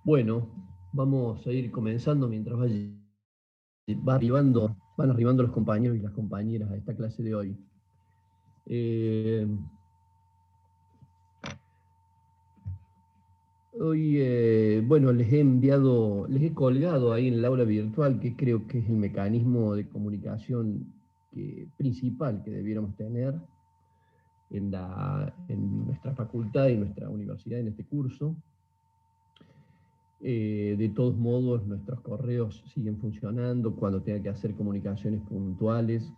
Bueno, vamos a ir comenzando mientras van arribando los compañeros y las compañeras a esta clase de hoy. Hoy, bueno, les he colgado ahí en el aula virtual, que creo que es el mecanismo de comunicación principal que debiéramos tener en nuestra facultad y nuestra universidad en este curso. De todos modos, nuestros correos siguen funcionando. Cuando tenga que hacer comunicaciones puntuales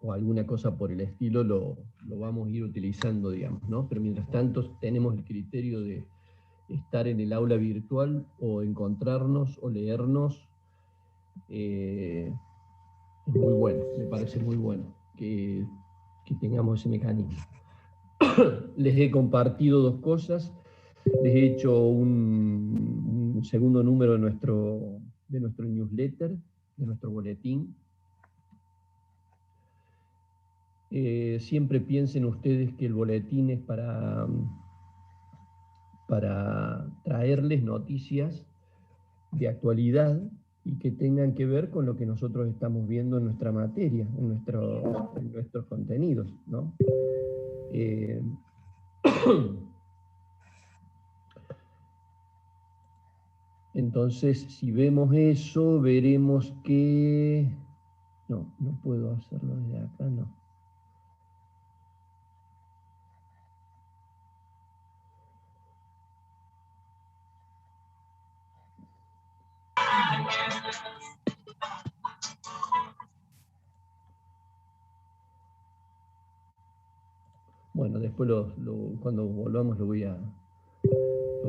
o alguna cosa por el estilo, lo vamos a ir utilizando, digamos, ¿no? Pero mientras tanto, tenemos el criterio de estar en el aula virtual o encontrarnos o leernos. Es muy bueno, me parece muy bueno que tengamos ese mecanismo. Les he compartido dos cosas. Les he hecho un segundo número de nuestro newsletter, de nuestro boletín. Siempre piensen ustedes que el boletín es para traerles noticias de actualidad y que tengan que ver con lo que nosotros estamos viendo en nuestra materia, en nuestros contenidos, ¿no? Entonces, si vemos eso, veremos que... No puedo hacerlo desde acá, no. Bueno, después cuando volvamos lo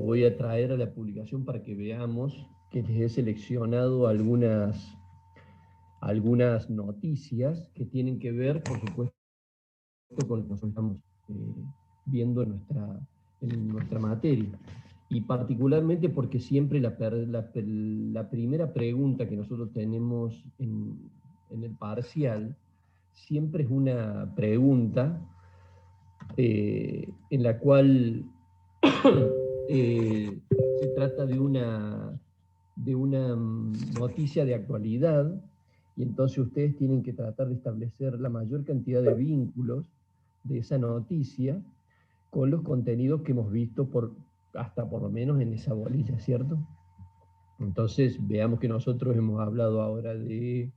voy a traer a la publicación para que veamos que les he seleccionado algunas noticias que tienen que ver, por supuesto, con lo que nosotros estamos viendo en nuestra materia. Y particularmente porque siempre la primera pregunta que nosotros tenemos en el parcial siempre es una pregunta en la cual se trata de una noticia de actualidad, y entonces ustedes tienen que tratar de establecer la mayor cantidad de vínculos de esa noticia con los contenidos que hemos visto hasta por lo menos en esa bolilla, ¿cierto? Entonces veamos que nosotros hemos hablado ahora de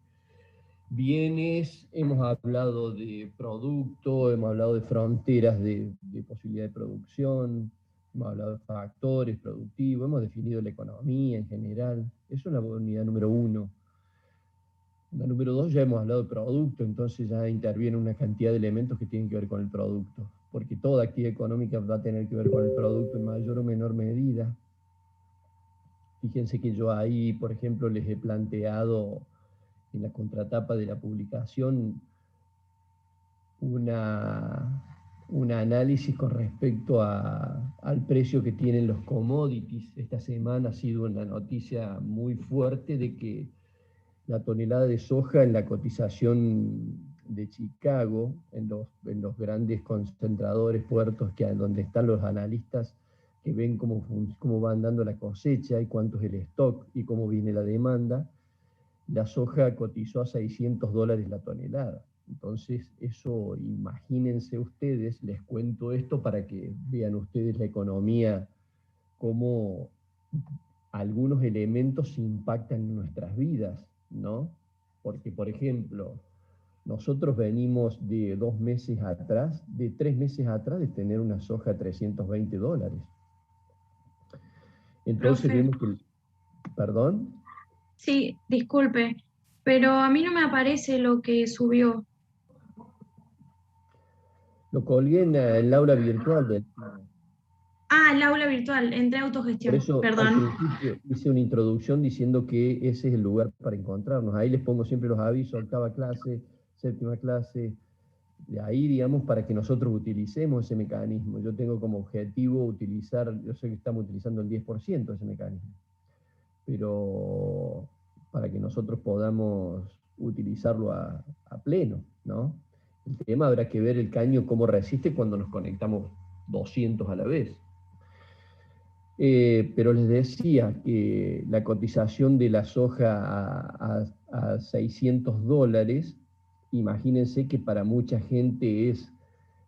bienes, hemos hablado de producto, hemos hablado de fronteras de posibilidad de producción, hemos hablado de factores productivos, hemos definido la economía en general. Eso es la unidad número 1. La número 2 ya hemos hablado de producto, entonces ya interviene una cantidad de elementos que tienen que ver con el producto, porque toda actividad económica va a tener que ver con el producto en mayor o menor medida. Fíjense que yo ahí, por ejemplo, les he planteado en la contratapa de la publicación un análisis con respecto al precio que tienen los commodities. Esta semana ha sido una noticia muy fuerte de que la tonelada de soja en la cotización de Chicago, en los grandes concentradores, puertos donde están los analistas que ven cómo va andando la cosecha y cuánto es el stock y cómo viene la demanda, la soja cotizó a $600 la tonelada. Entonces, eso, imagínense ustedes, les cuento esto para que vean ustedes la economía, cómo algunos elementos impactan en nuestras vidas, ¿no? Porque, por ejemplo, nosotros venimos de 2 meses atrás, de 3 meses atrás, de tener una soja a $320. Entonces Profe, vemos que, perdón, sí, disculpe, pero a mí no me aparece lo que subió. lo colgué en el aula virtual Ah, el aula virtual, entré a por autogestión, eso al perdón. principio hice una introducción diciendo que ese es el lugar para encontrarnos. Ahí les pongo siempre los avisos, octava clase, séptima clase, de ahí, digamos, para que nosotros utilicemos ese mecanismo. Yo tengo como objetivo utilizar, yo sé que estamos utilizando el 10% de ese mecanismo, pero para que nosotros podamos utilizarlo a pleno, ¿no? El tema habrá que ver el caño cómo resiste cuando nos conectamos 200 a la vez. Pero les decía que la cotización de la soja a $600, imagínense que para mucha gente es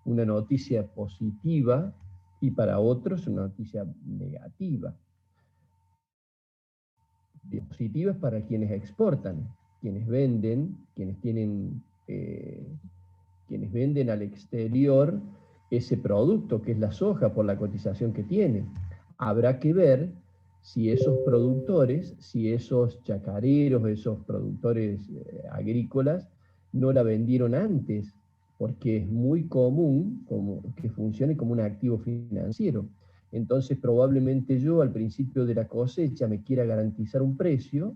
una noticia positiva y para otros una noticia negativa. Positiva es para quienes exportan, quienes venden, quienes venden al exterior ese producto que es la soja por la cotización que tiene. Habrá que ver si esos productores, si esos chacareros, esos productores agrícolas, no la vendieron antes, porque es muy común que funcione como un activo financiero. Entonces probablemente yo al principio de la cosecha me quiera garantizar un precio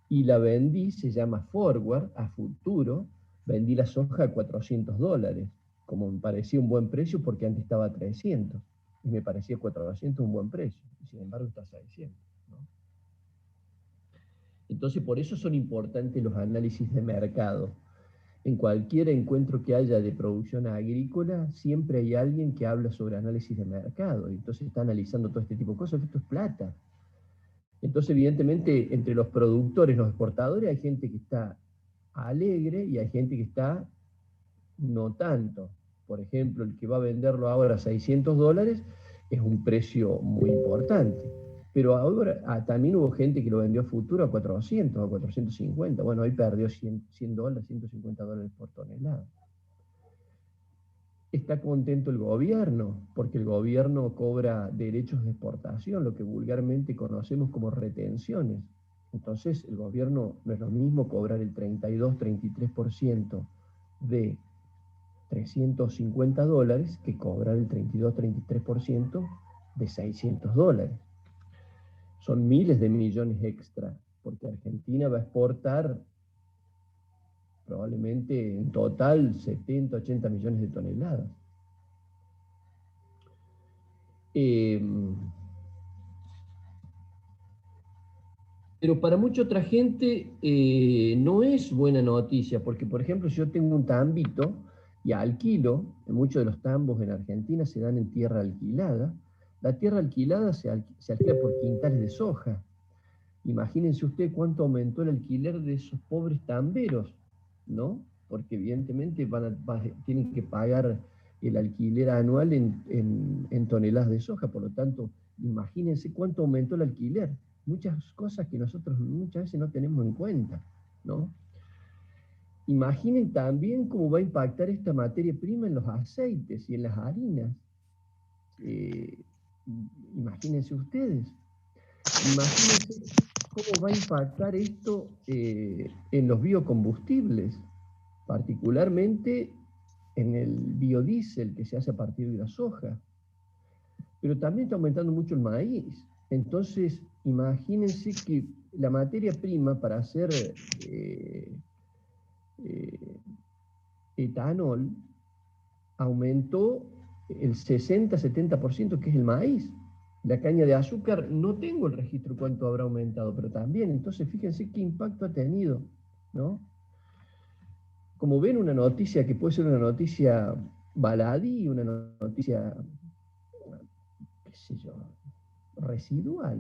y la vendí, se llama forward, a futuro, vendí la soja a $400, como me parecía un buen precio porque antes estaba a 300, y me parecía 400 un buen precio, y sin embargo está a 600, ¿no? Entonces por eso son importantes los análisis de mercado. En cualquier encuentro que haya de producción agrícola, siempre hay alguien que habla sobre análisis de mercado, y entonces está analizando todo este tipo de cosas, esto es plata. Entonces, evidentemente, entre los productores, los exportadores, hay gente que está alegre y hay gente que está no tanto. Por ejemplo, el que va a venderlo ahora a $600 es un precio muy importante. Pero ahora también hubo gente que lo vendió a futuro a 400, a 450. Bueno, hoy perdió $100, $150 por tonelada. Está contento el gobierno, porque el gobierno cobra derechos de exportación, lo que vulgarmente conocemos como retenciones. Entonces, el gobierno no es lo mismo cobrar el 32, 33% de $350 que cobrar el 32, 33% de $600. Son miles de millones extra, porque Argentina va a exportar probablemente en total 70, 80 millones de toneladas. Eh, Pero para mucha otra gente no es buena noticia, porque por ejemplo, si yo tengo un tambito y alquilo, muchos de los tambos en Argentina se dan en tierra alquilada, la tierra alquilada se alquila por quintales de soja. Imagínense usted cuánto aumentó el alquiler de esos pobres tamberos, ¿no? Porque evidentemente tienen que pagar el alquiler anual en toneladas de soja, por lo tanto, imagínense cuánto aumentó el alquiler. Muchas cosas que nosotros muchas veces no tenemos en cuenta, ¿no? Imaginen también cómo va a impactar esta materia prima en los aceites y en las harinas. Eh, Imagínense ustedes. Imagínense cómo va a impactar esto en los biocombustibles, particularmente en el biodiesel que se hace a partir de la soja. Pero también está aumentando mucho el maíz. Entonces, imagínense que la materia prima para hacer eh, etanol aumentó el 60-70%, que es el maíz. La caña de azúcar, no tengo el registro cuánto habrá aumentado, pero también, entonces fíjense qué impacto ha tenido, ¿no? Como ven, una noticia que puede ser una noticia baladí, una noticia, qué sé yo, residual,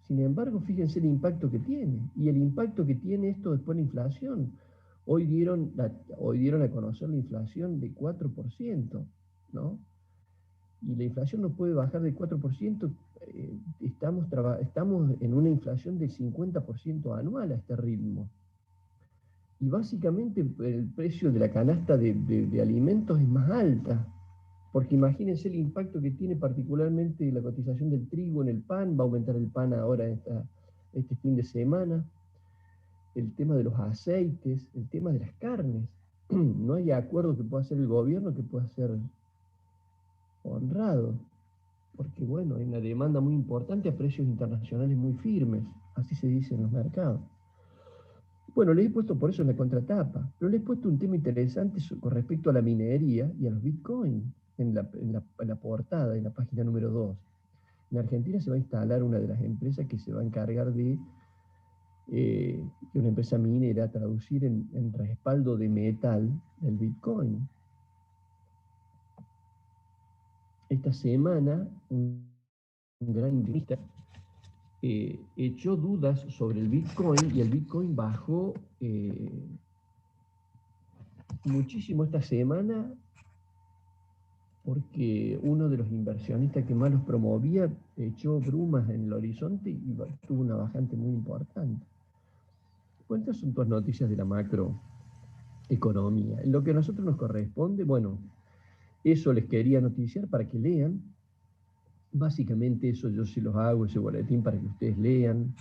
Sin embargo, fíjense el impacto que tiene, y el impacto que tiene esto después de la inflación. Hoy dieron a conocer la inflación de 4%, ¿no? Y la inflación no puede bajar de 4%, estamos en una inflación del 50% anual a este ritmo. Y básicamente el precio de la canasta de alimentos es más alta, porque imagínense el impacto que tiene particularmente la cotización del trigo en el pan, va a aumentar el pan ahora este fin de semana, el tema de los aceites, el tema de las carnes. No hay acuerdo que pueda hacer el gobierno que pueda ser honrado, porque bueno, hay una demanda muy importante a precios internacionales muy firmes, así se dice en los mercados. Bueno, les he puesto por eso en la contratapa, pero les he puesto un tema interesante con respecto a la minería y a los bitcoins en la portada, en la página número 2. En Argentina se va a instalar una de las empresas que se va a encargar de una empresa minera, traducir en respaldo de metal del bitcoin. Esta semana, un gran inversionista echó dudas sobre el bitcoin y el bitcoin bajó muchísimo esta semana porque uno de los inversionistas que más los promovía echó brumas en el horizonte y tuvo una bajante muy importante. Bueno, estas son todas noticias de la macroeconomía. En lo que a nosotros nos corresponde, bueno, eso les quería noticiar para que lean. Básicamente eso yo se los hago, ese boletín para que ustedes lean.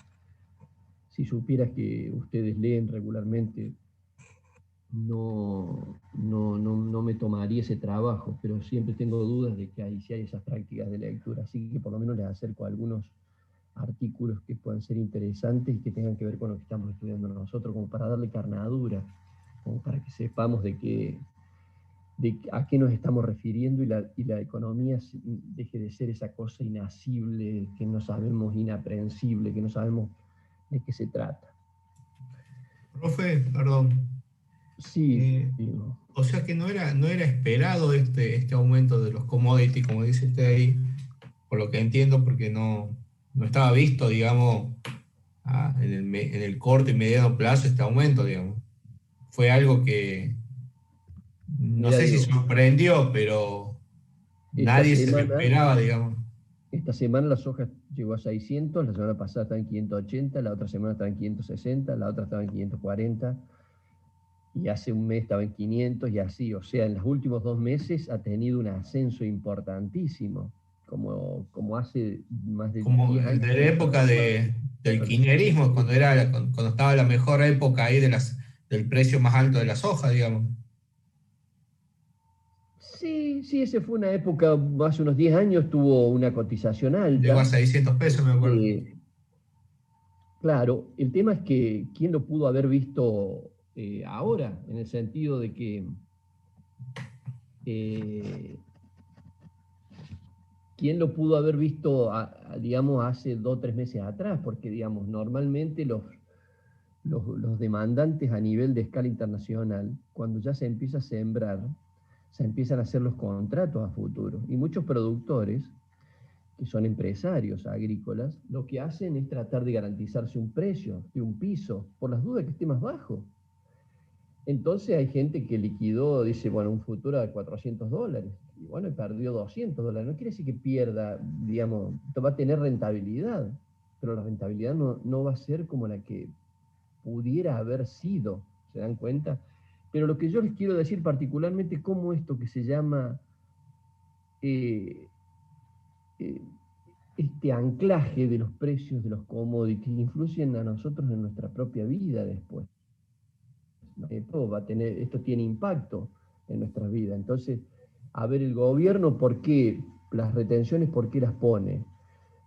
Si supieras que ustedes leen regularmente, no me tomaría ese trabajo, pero siempre tengo dudas de que si hay esas prácticas de lectura, así que por lo menos les acerco algunos artículos que puedan ser interesantes y que tengan que ver con lo que estamos estudiando nosotros, como para darle carnadura, como para que sepamos a qué nos estamos refiriendo y la economía deje de ser esa cosa inasible, que no sabemos, inaprehensible, que no sabemos de qué se trata. Profe, perdón. Sí, O sea que no era esperado este aumento de los commodities, como dice usted ahí, por lo que entiendo, porque no estaba visto, digamos, en el corto y mediano plazo este aumento, digamos. Fue algo que no mira, sé si Diego, sorprendió, pero esta nadie se lo semana, esperaba, digamos. esta semana la soja llegó a 600, la semana pasada estaba en 580, la otra semana estaba en 560, la otra estaba en 540, y hace un mes estaba en 500 y así, o sea, en los últimos 2 meses ha tenido un ascenso importantísimo, como hace más de Como 10 años de que la no se época realizaba del otra kirchnerismo, cosa. cuando estaba la mejor época ahí del precio más alto de la soja, digamos. Sí, sí, ese fue una época, hace unos 10 años tuvo una cotización Llegó a alta. 600 pesos, me acuerdo. Eh, claro, el tema es que quién lo pudo haber visto ahora, en el sentido de que eh, quién lo pudo haber visto, digamos, hace 2 o 3 meses atrás, porque, digamos, normalmente los demandantes a nivel de escala internacional, cuando ya se empieza a sembrar, se empiezan a hacer los contratos a futuro. Y muchos productores, que son empresarios agrícolas, lo que hacen es tratar de garantizarse un precio de un piso, por las dudas que esté más bajo. Entonces hay gente que liquidó, dice, bueno, un futuro de $400. Y bueno, perdió $200. No quiere decir que pierda, digamos, va a tener rentabilidad, pero la rentabilidad no va a ser como la que pudiera haber sido, ¿se dan cuenta? Pero lo que yo les quiero decir particularmente, como esto que se llama eh, eh, este anclaje de los precios de los commodities influyen a nosotros en nuestra propia vida después. Esto tiene impacto en nuestras vidas. Entonces, a ver, el gobierno, ¿por qué las retenciones, por qué las pone?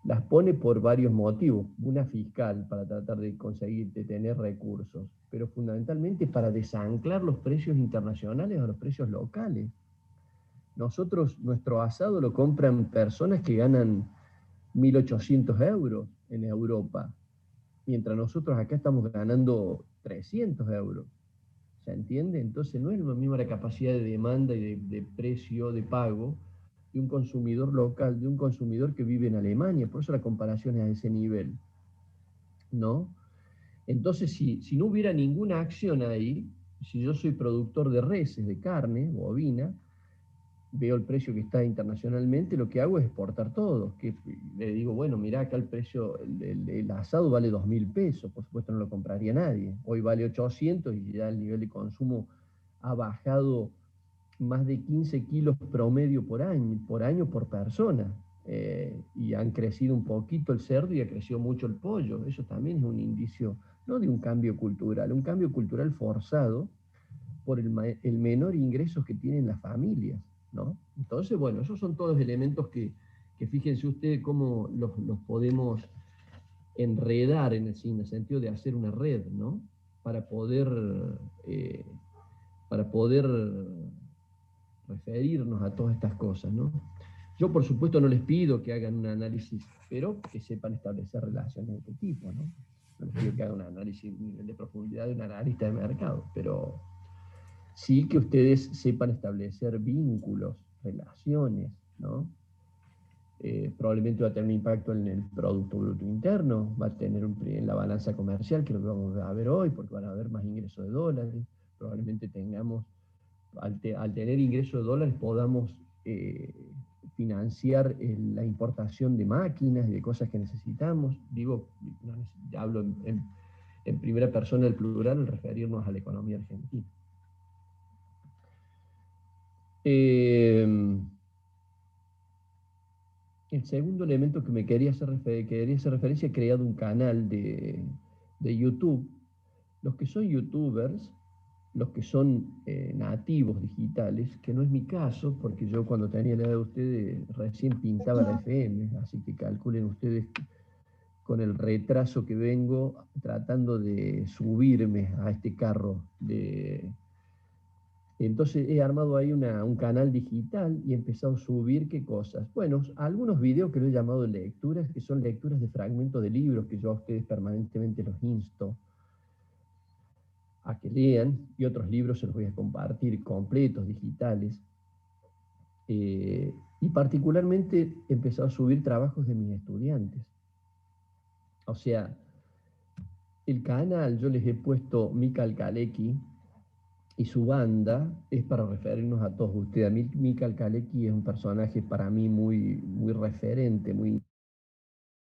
Las pone por varios motivos. Una fiscal, para tratar de conseguir, de tener recursos, pero fundamentalmente para desanclar los precios internacionales a los precios locales. Nuestro asado lo compran personas que ganan 1.800 euros en Europa, mientras nosotros acá estamos ganando 300 euros. ¿Se entiende? Entonces no es lo mismo la capacidad de demanda y de precio, de pago, de un consumidor local, de un consumidor que vive en Alemania. Por eso la comparación es a ese nivel. ¿no? Entonces, si no hubiera ninguna acción ahí, si yo soy productor de reses, de carne bovina, veo el precio que está internacionalmente, lo que hago es exportar todo. Que le digo, bueno, mirá, acá el precio, el asado vale 2.000 pesos, por supuesto no lo compraría nadie. Hoy vale 800 y ya el nivel de consumo ha bajado más de 15 kilos promedio por año por persona. Y han crecido un poquito el cerdo y ha crecido mucho el pollo. Eso también es un indicio, no de un cambio cultural forzado por el menor ingreso que tienen las familias, ¿no? Entonces, bueno, esos son todos elementos que fíjense ustedes cómo los podemos enredar en el sentido de hacer una red, ¿no? Para poder, eh, para poder referirnos a todas estas cosas, ¿no? Yo, por supuesto, no les pido que hagan un análisis, pero que sepan establecer relaciones de este tipo, ¿no? No les pido que hagan un análisis de profundidad de un analista de mercado, pero sí que ustedes sepan establecer vínculos, relaciones, ¿no? Probablemente va a tener un impacto en el Producto Bruto Interno, va a tener en la balanza comercial, que es lo que vamos a ver hoy, porque van a haber más ingresos de dólares, probablemente tengamos, al tener ingresos de dólares, podamos financiar la importación de máquinas y de cosas que necesitamos. Digo, hablo en primera persona del plural al referirnos a la economía argentina. El segundo elemento que me quería hacer referencia, he creado un canal de YouTube. Los que son youtubers, los que son nativos digitales, que no es mi caso, porque yo cuando tenía la edad de ustedes recién pintaba la FM, así que calculen ustedes con el retraso que vengo tratando de subirme a este carro de... Entonces he armado ahí un canal digital y he empezado a subir qué cosas. Bueno, algunos videos que lo he llamado lecturas, que son lecturas de fragmentos de libros que yo a ustedes permanentemente los insto a que lean, y otros libros se los voy a compartir completos, digitales. Y particularmente he empezado a subir trabajos de mis estudiantes. O sea, el canal yo les he puesto Mikal Kalecki, y su banda es para referirnos a todos ustedes. A mí, Mikal Kalecki es un personaje para mí muy referente, muy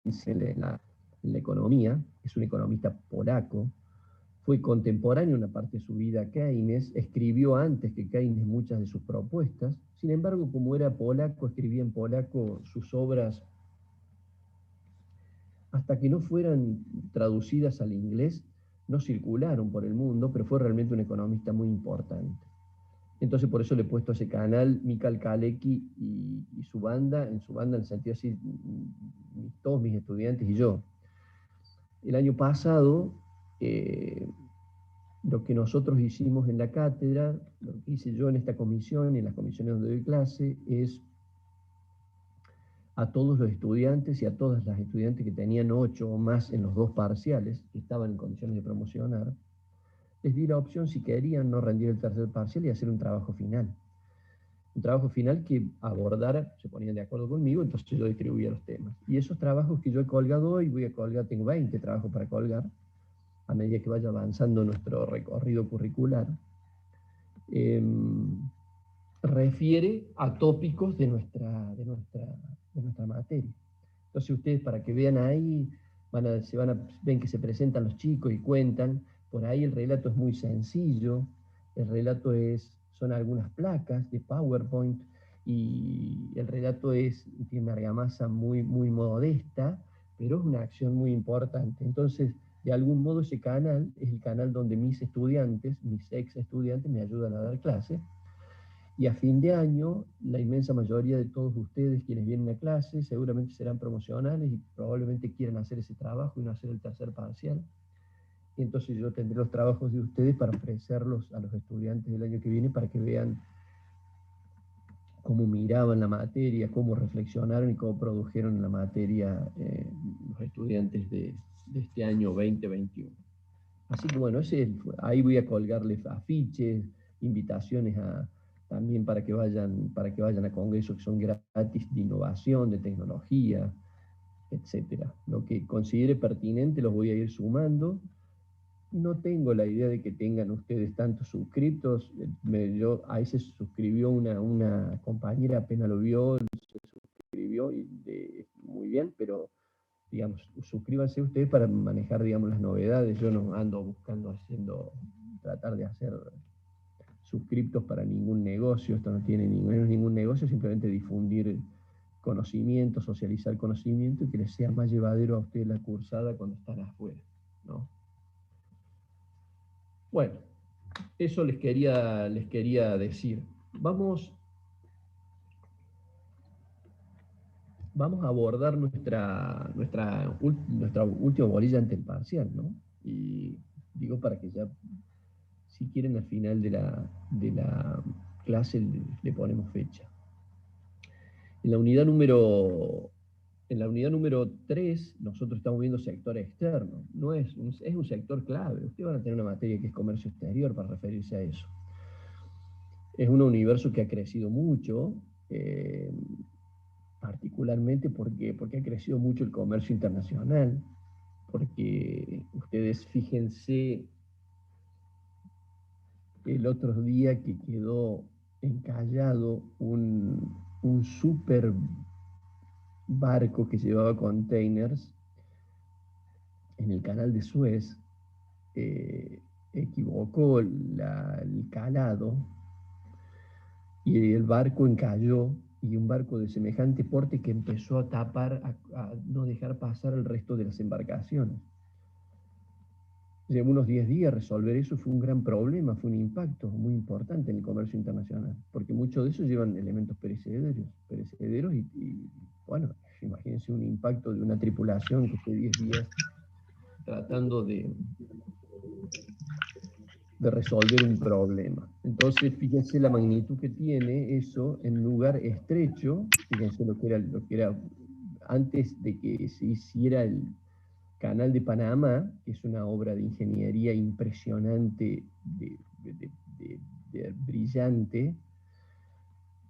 en la economía. Es un economista polaco. Fue contemporáneo una parte de su vida a Keynes. Escribió antes que Keynes muchas de sus propuestas. Sin embargo, como era polaco, escribía en polaco sus obras hasta que no fueran traducidas al inglés. No circularon por el mundo, pero fue realmente un economista muy importante. Entonces por eso le he puesto a ese canal Mikal Kalecki y su banda, en el sentido así, todos mis estudiantes y yo. El año pasado, lo que nosotros hicimos en la cátedra, lo que hice yo en esta comisión y en las comisiones donde doy clase, es a todos los estudiantes y a todas las estudiantes que tenían 8 o más en los 2 parciales, que estaban en condiciones de promocionar, les di la opción si querían no rendir el tercer parcial y hacer un trabajo final. Un trabajo final que abordara, se ponían de acuerdo conmigo, entonces yo distribuía los temas. Y esos trabajos que yo he colgado hoy, voy a colgar, tengo 20 trabajos para colgar, a medida que vaya avanzando nuestro recorrido curricular, refiere a tópicos de nuestra materia. Entonces ustedes, para que vean ahí, ven que se presentan los chicos y cuentan. Por ahí el relato es muy sencillo, el relato son algunas placas de PowerPoint y el relato tiene una argamasa muy modesta, pero es una acción muy importante. Entonces, de algún modo ese canal es el canal donde mis ex estudiantes me ayudan a dar clase. Y a fin de año, la inmensa mayoría de todos ustedes quienes vienen a clase seguramente serán promocionales y probablemente quieran hacer ese trabajo y no hacer el tercer parcial. Y entonces yo tendré los trabajos de ustedes para ofrecerlos a los estudiantes del año que viene para que vean cómo miraban la materia, cómo reflexionaron y cómo produjeron la materia los estudiantes de este año 2021. Así que bueno, ahí voy a colgarles afiches, invitaciones también para que vayan a congresos que son gratis de innovación, de tecnología. etcétera. Lo que considere pertinente los voy a ir sumando. No tengo la idea de que tengan ustedes tantos suscriptos. Ahí se suscribió una compañera, apenas lo vio, se suscribió y muy bien, pero digamos, suscríbanse ustedes para manejar, digamos, las novedades. Yo no ando buscando tratar de hacer suscriptos para ningún negocio. Esto no tiene ningún negocio, simplemente difundir conocimiento, socializar conocimiento y que les sea más llevadero a ustedes la cursada cuando están afuera, ¿no? Bueno, eso les quería decir. Vamos a abordar nuestra última bolilla ante el parcial, ¿no? Y digo para que ya, si quieren, al final de la clase le ponemos fecha. En la unidad número 3, nosotros estamos viendo sector externo. No es un sector clave. Ustedes van a tener una materia que es comercio exterior para referirse a eso. Es un universo que ha crecido mucho, particularmente porque ha crecido mucho el comercio internacional, porque ustedes fíjense el otro día que quedó encallado un super barco que llevaba containers en el canal de Suez, equivocó el calado y el barco encalló, y un barco de semejante porte que empezó a tapar, a no dejar pasar el resto de las embarcaciones. Llevó unos 10 días resolver eso, fue un gran problema, fue un impacto muy importante en el comercio internacional, porque muchos de esos llevan elementos perecederos y bueno, imagínense un impacto de una tripulación que esté 10 días tratando de resolver un problema. Entonces, fíjense la magnitud que tiene eso en un lugar estrecho. Fíjense lo que era antes de que se hiciera el Canal de Panamá, que es una obra de ingeniería impresionante, brillante,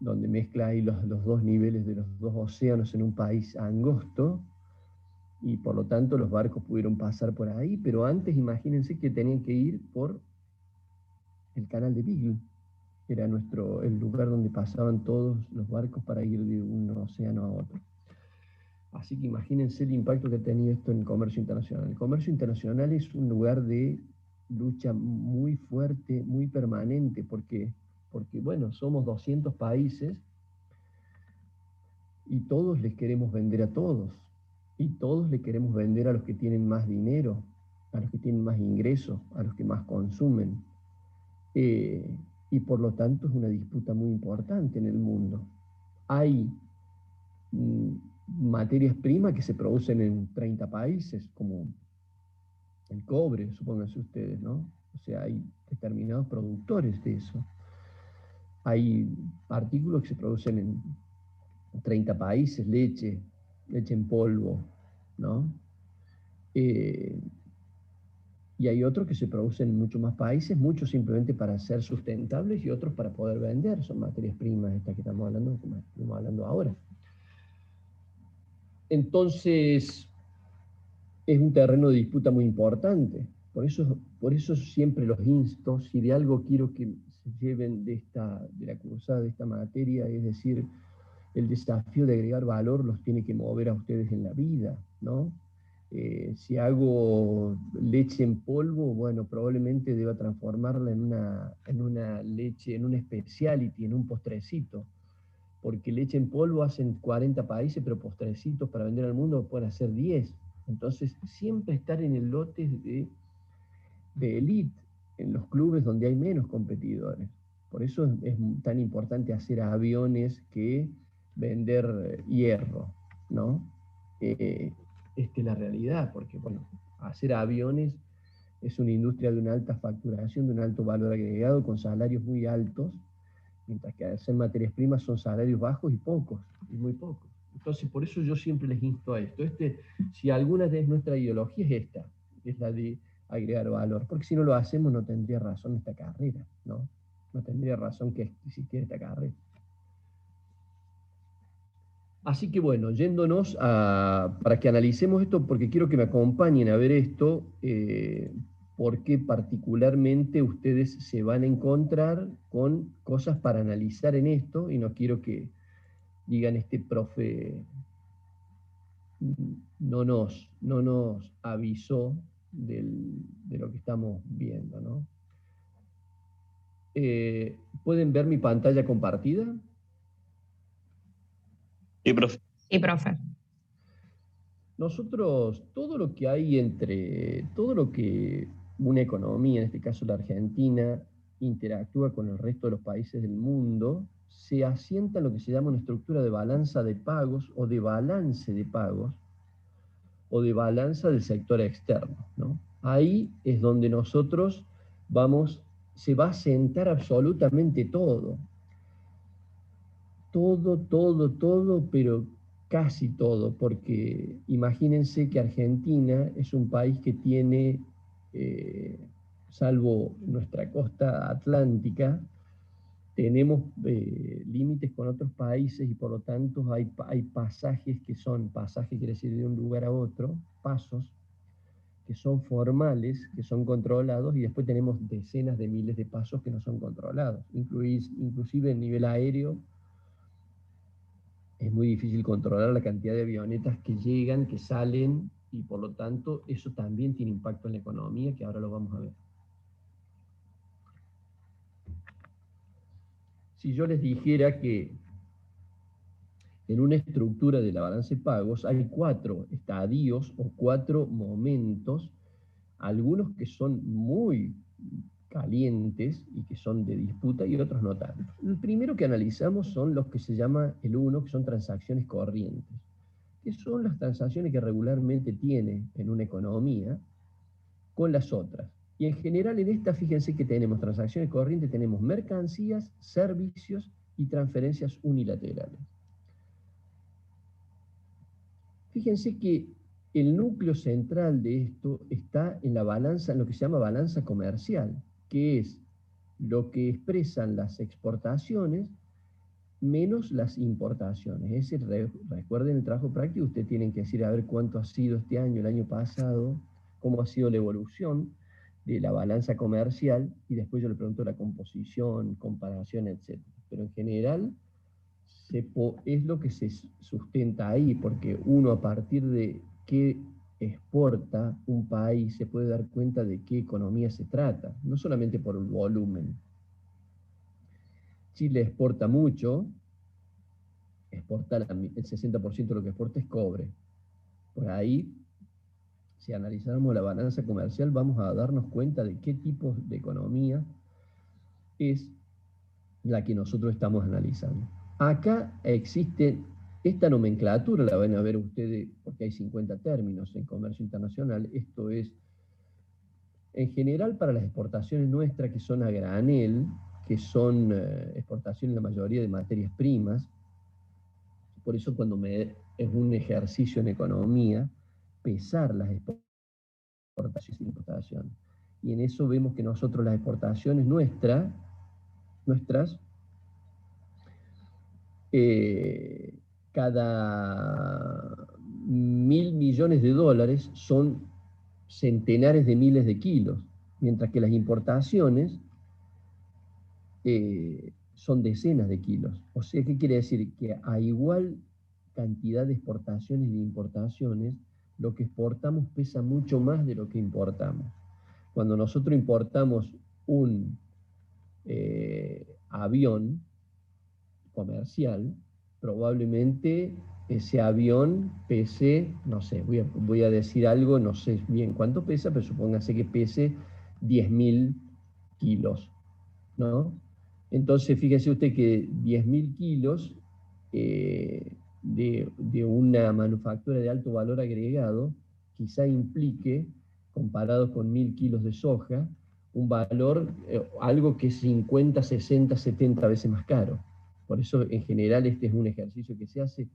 donde mezcla ahí los dos niveles de los dos océanos en un país angosto, y por lo tanto los barcos pudieron pasar por ahí, pero antes imagínense que tenían que ir por el canal de Beagle, que era el lugar donde pasaban todos los barcos para ir de un océano a otro. Así que imagínense el impacto que ha tenido esto en el comercio internacional. El comercio internacional es un lugar de lucha muy fuerte, muy permanente, porque bueno, somos 200 países y todos les queremos vender a todos, y todos le queremos vender a los que tienen más dinero, a los que tienen más ingresos, a los que más consumen. Y por lo tanto es una disputa muy importante en el mundo. Hay materias primas que se producen en 30 países, como el cobre, supónganse ustedes, ¿no? O sea, hay determinados productores de eso. Hay artículos que se producen en 30 países, leche en polvo, ¿no? Y hay otros que se producen en muchos más países, muchos simplemente para ser sustentables y otros para poder vender. Son materias primas estas que estamos hablando ahora. Entonces, es un terreno de disputa muy importante. Por eso siempre los insto, si de algo quiero que se lleven de la cursada de esta materia, es decir, el desafío de agregar valor los tiene que mover a ustedes en la vida, ¿no? Si hago leche en polvo, bueno, probablemente deba transformarla en una leche, en un specialty, en un postrecito, porque leche en polvo hacen 40 países, pero postrecitos para vender al mundo pueden hacer 10. Entonces, siempre estar en el lote de elite, en los clubes donde hay menos competidores. Por eso es tan importante hacer aviones que vender hierro, ¿no? Esta es la realidad, porque, bueno, hacer aviones es una industria de una alta facturación, de un alto valor agregado, con salarios muy altos, mientras que hacer materias primas son salarios bajos y muy pocos. Entonces, por eso yo siempre les insto a esto. Si alguna de nuestra ideología es esta, es la de agregar valor, porque si no lo hacemos no tendría razón esta carrera, ¿no? No tendría razón que existiera esta carrera. Así que bueno, yéndonos para que analicemos esto, porque quiero que me acompañen a ver esto, porque particularmente ustedes se van a encontrar con cosas para analizar en esto, y no quiero que digan, este profe no nos avisó de lo que estamos viendo, ¿no? ¿Pueden ver mi pantalla compartida? Sí, profe. Sí, profe. Nosotros, todo lo que una economía, en este caso la Argentina, interactúa con el resto de los países del mundo, se asienta en lo que se llama una estructura de balanza de pagos o de balance de pagos o de balanza del sector externo, ¿no? Ahí es donde nosotros se va a sentar absolutamente todo. Todo, pero casi todo, porque imagínense que Argentina es un país que tiene, salvo nuestra costa atlántica, tenemos límites con otros países y por lo tanto hay pasajes quiere decir de un lugar a otro, pasos que son formales, que son controlados, y después tenemos decenas de miles de pasos que no son controlados, inclusive en nivel aéreo. Es muy difícil controlar la cantidad de avionetas que llegan, que salen, y por lo tanto eso también tiene impacto en la economía, que ahora lo vamos a ver. Si yo les dijera que en una estructura de la balanza de pagos hay 4 estadios o 4 momentos, algunos que son muy calientes y que son de disputa y otros no tanto. El primero que analizamos son los que se llama el 1, que son transacciones corrientes, que son las transacciones que regularmente tiene en una economía con las otras. Y en general en esta, fíjense que tenemos transacciones corrientes, tenemos mercancías, servicios y transferencias unilaterales. Fíjense que el núcleo central de esto está en la balanza, en lo que se llama balanza comercial, que es lo que expresan las exportaciones menos las importaciones. Es decir, recuerden el trabajo práctico, ustedes tienen que decir a ver cuánto ha sido este año, el año pasado, cómo ha sido la evolución de la balanza comercial, y después yo le pregunto la composición, comparación, etc. Pero en general es lo que se sustenta ahí, porque uno a partir de qué exporta un país se puede dar cuenta de qué economía se trata, no solamente por el volumen. Chile exporta mucho, el 60% de lo que exporta es cobre. Por ahí, si analizamos la balanza comercial, vamos a darnos cuenta de qué tipo de economía es la que nosotros estamos analizando. Acá existe esta nomenclatura, la van a ver ustedes, porque hay 50 términos en comercio internacional. Esto es, en general, para las exportaciones nuestras, que son a granel, que son exportaciones, la mayoría de materias primas. Por eso es un ejercicio en economía pesar las exportaciones y importaciones. Y en eso vemos que nosotros las exportaciones nuestras, cada 1.000 millones de dólares son centenares de miles de kilos, mientras que las importaciones son decenas de kilos. O sea, ¿qué quiere decir? Que a igual cantidad de exportaciones y de importaciones, lo que exportamos pesa mucho más de lo que importamos. Cuando nosotros importamos un avión comercial, probablemente ese avión pese, no sé, voy a decir algo, no sé bien cuánto pesa, pero supóngase que pese 10.000 kilos, ¿no? Entonces, fíjese usted que 10.000 kilos de una manufactura de alto valor agregado quizá implique, comparado con 1.000 kilos de soja, un valor, algo que es 50, 60, 70 veces más caro. Por eso, en general, este es un ejercicio que se hace,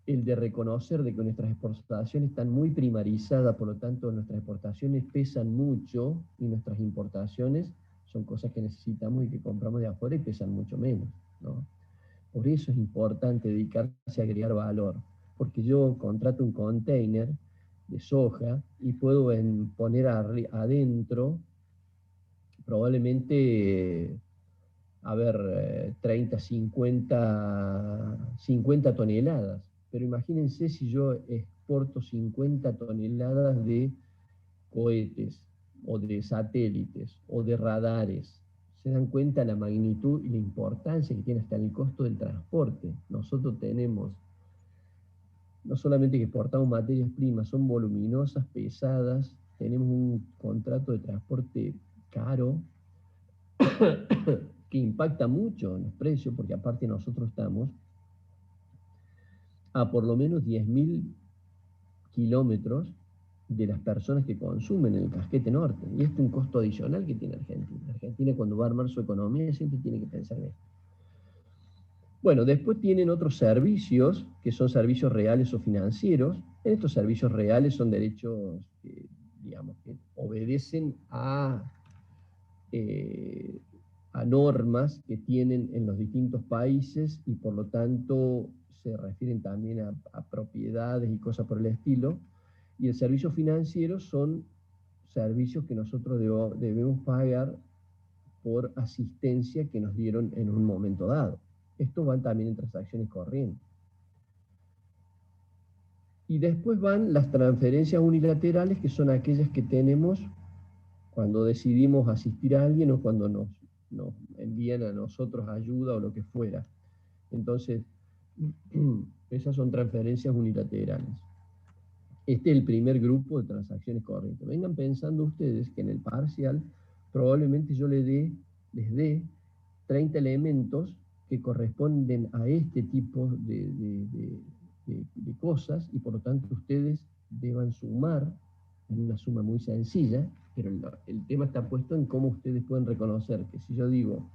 el de reconocer de que nuestras exportaciones están muy primarizadas, por lo tanto nuestras exportaciones pesan mucho y nuestras importaciones son cosas que necesitamos y que compramos de afuera y pesan mucho menos, ¿no? Por eso es importante dedicarse a agregar valor, porque yo contrato un container de soja y puedo poner adentro probablemente, 30, 50 toneladas. Pero imagínense si yo exporto 50 toneladas de cohetes o de satélites o de radares. Se dan cuenta la magnitud y la importancia que tiene hasta el costo del transporte. Nosotros tenemos, no solamente que exportamos materias primas, son voluminosas, pesadas, tenemos un contrato de transporte caro que impacta mucho en los precios, porque aparte nosotros estamos a por lo menos 10.000 kilómetros de las personas que consumen en el casquete norte. Y esto es un costo adicional que tiene Argentina. Argentina, cuando va a armar su economía, siempre tiene que pensar en esto. Bueno, después tienen otros servicios, que son servicios reales o financieros. Estos servicios reales son derechos que, digamos, que obedecen a normas que tienen en los distintos países y por lo tanto se refieren también a propiedades y cosas por el estilo. Y el servicio financiero son servicios que nosotros debemos pagar por asistencia que nos dieron en un momento dado. Estos van también en transacciones corrientes. Y después van las transferencias unilaterales, que son aquellas que tenemos cuando decidimos asistir a alguien o cuando nos envían a nosotros ayuda o lo que fuera. Entonces, esas son transferencias unilaterales. Este es el primer grupo de transacciones corrientes. Vengan pensando ustedes que en el parcial probablemente yo les dé 30 elementos que corresponden a este tipo de cosas y por lo tanto ustedes deban sumar en una suma muy sencilla, pero el tema está puesto en cómo ustedes pueden reconocer que si yo digo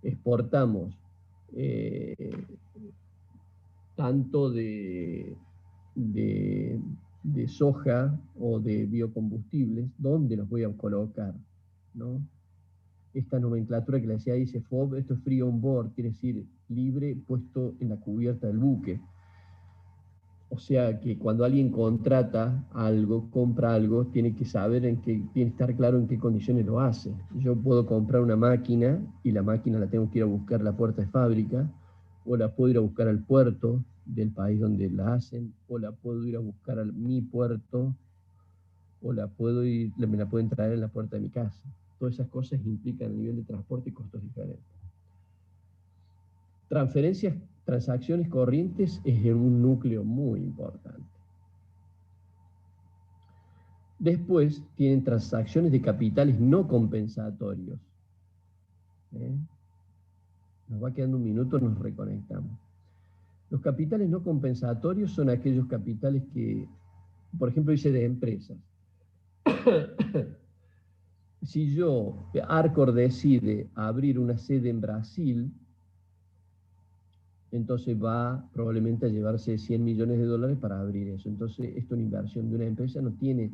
exportamos tanto de, de soja o de biocombustibles, ¿dónde los voy a colocar? ¿No? Esta nomenclatura que le decía dice FOB, esto es free on board, quiere decir libre puesto en la cubierta del buque. O sea que cuando alguien contrata algo, compra algo, tiene que saber tiene que estar claro en qué condiciones lo hace. Yo puedo comprar una máquina y la máquina la tengo que ir a buscar a la puerta de fábrica, o la puedo ir a buscar al puerto del país donde la hacen, o la puedo ir a buscar a mi puerto, o me la pueden traer en la puerta de mi casa. Todas esas cosas implican a nivel de transporte y costos diferentes. Transacciones corrientes es un núcleo muy importante. Después tienen transacciones de capitales no compensatorios. Nos va quedando un minuto, nos reconectamos. Los capitales no compensatorios son aquellos capitales que, por ejemplo, dice de empresas. Si Arcor decide abrir una sede en Brasil, entonces va probablemente a llevarse 100 millones de dólares para abrir eso. Entonces, esto es una inversión de una empresa, no tiene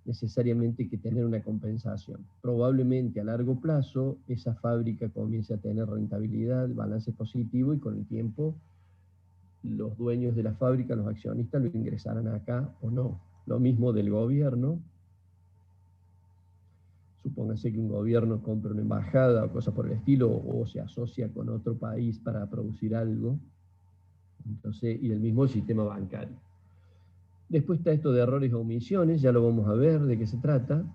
necesariamente que tener una compensación. Probablemente a largo plazo esa fábrica comience a tener rentabilidad, balance positivo y con el tiempo los dueños de la fábrica, los accionistas, lo ingresarán acá o no. Lo mismo del gobierno. Supóngase que un gobierno compra una embajada o cosas por el estilo, o se asocia con otro país para producir algo. Entonces, y el mismo sistema bancario. Después está esto de errores o omisiones, ya lo vamos a ver de qué se trata.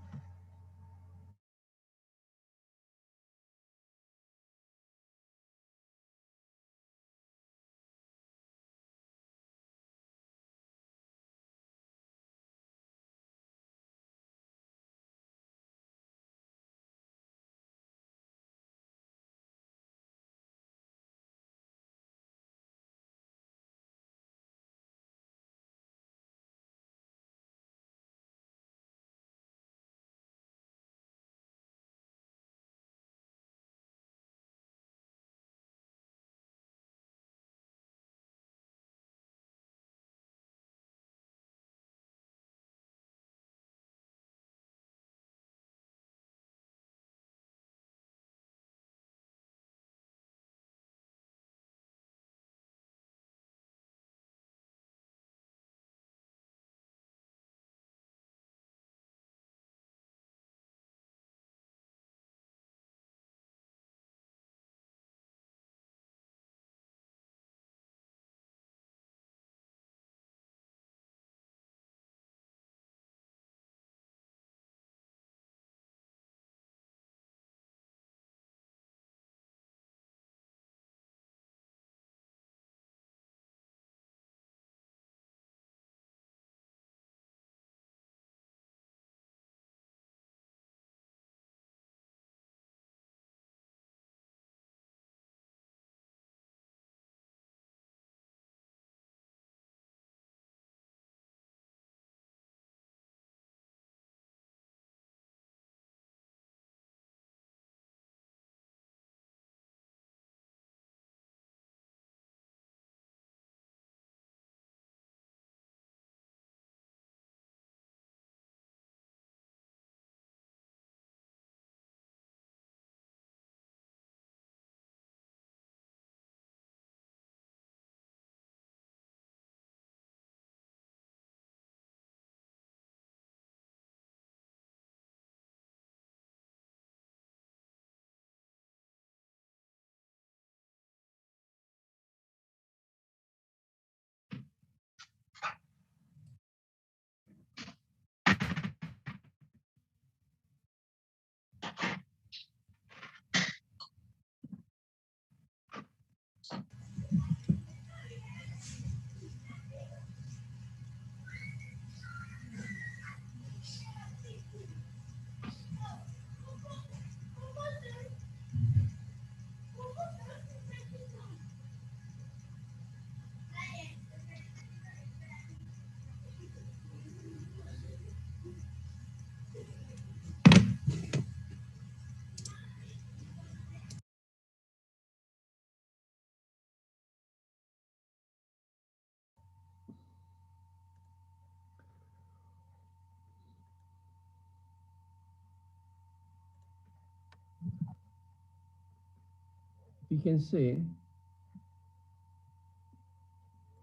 Fíjense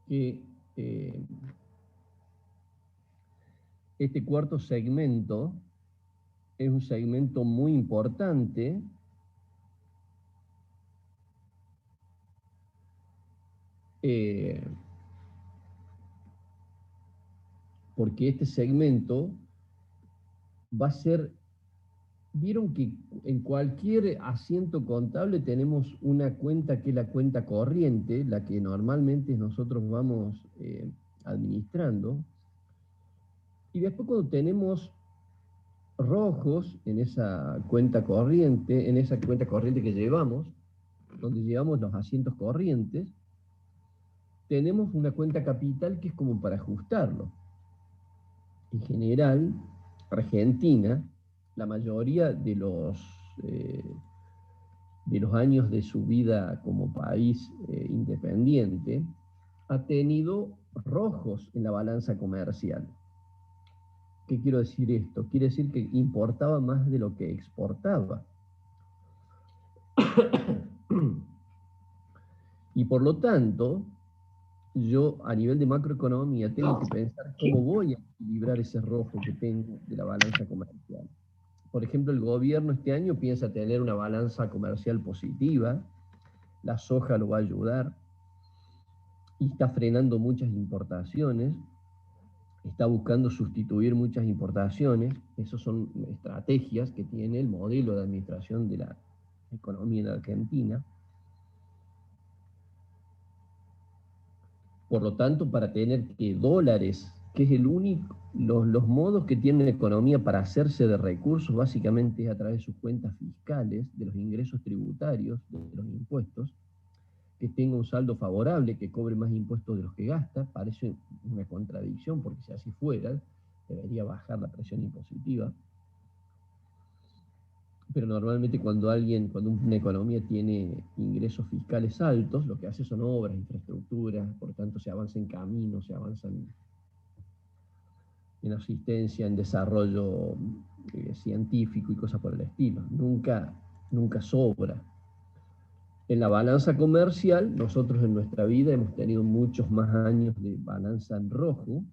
que este cuarto segmento es un segmento muy importante porque este segmento va a ser, vieron que en cualquier asiento contable tenemos una cuenta que es la cuenta corriente, la que normalmente nosotros vamos administrando, y después cuando tenemos rojos en esa cuenta corriente que llevamos, donde llevamos los asientos corrientes, tenemos una cuenta capital que es como para ajustarlo. En general, Argentina, la mayoría de los años de su vida como país independiente, ha tenido rojos en la balanza comercial. ¿Qué quiero decir esto? Quiere decir que importaba más de lo que exportaba. Y por lo tanto, yo a nivel de macroeconomía tengo que pensar cómo voy a equilibrar ese rojo que tengo de la balanza comercial. Por ejemplo, el gobierno este año piensa tener una balanza comercial positiva, la soja lo va a ayudar, y está frenando muchas importaciones, está buscando sustituir muchas importaciones. Esas son estrategias que tiene el modelo de administración de la economía en Argentina. Por lo tanto, para tener que dólares, que es el único, los modos que tiene la economía para hacerse de recursos, básicamente es a través de sus cuentas fiscales, de los ingresos tributarios, de los impuestos, que tenga un saldo favorable, que cobre más impuestos de los que gasta. Parece una contradicción, porque si así fuera, debería bajar la presión impositiva. Pero normalmente cuando una economía tiene ingresos fiscales altos, lo que hace son obras, infraestructuras, por lo tanto se avanza en caminos, se avanza en asistencia, en desarrollo científico y cosas por el estilo. Nunca sobra. En la balanza comercial, nosotros en nuestra vida hemos tenido muchos más años de balanza en rojo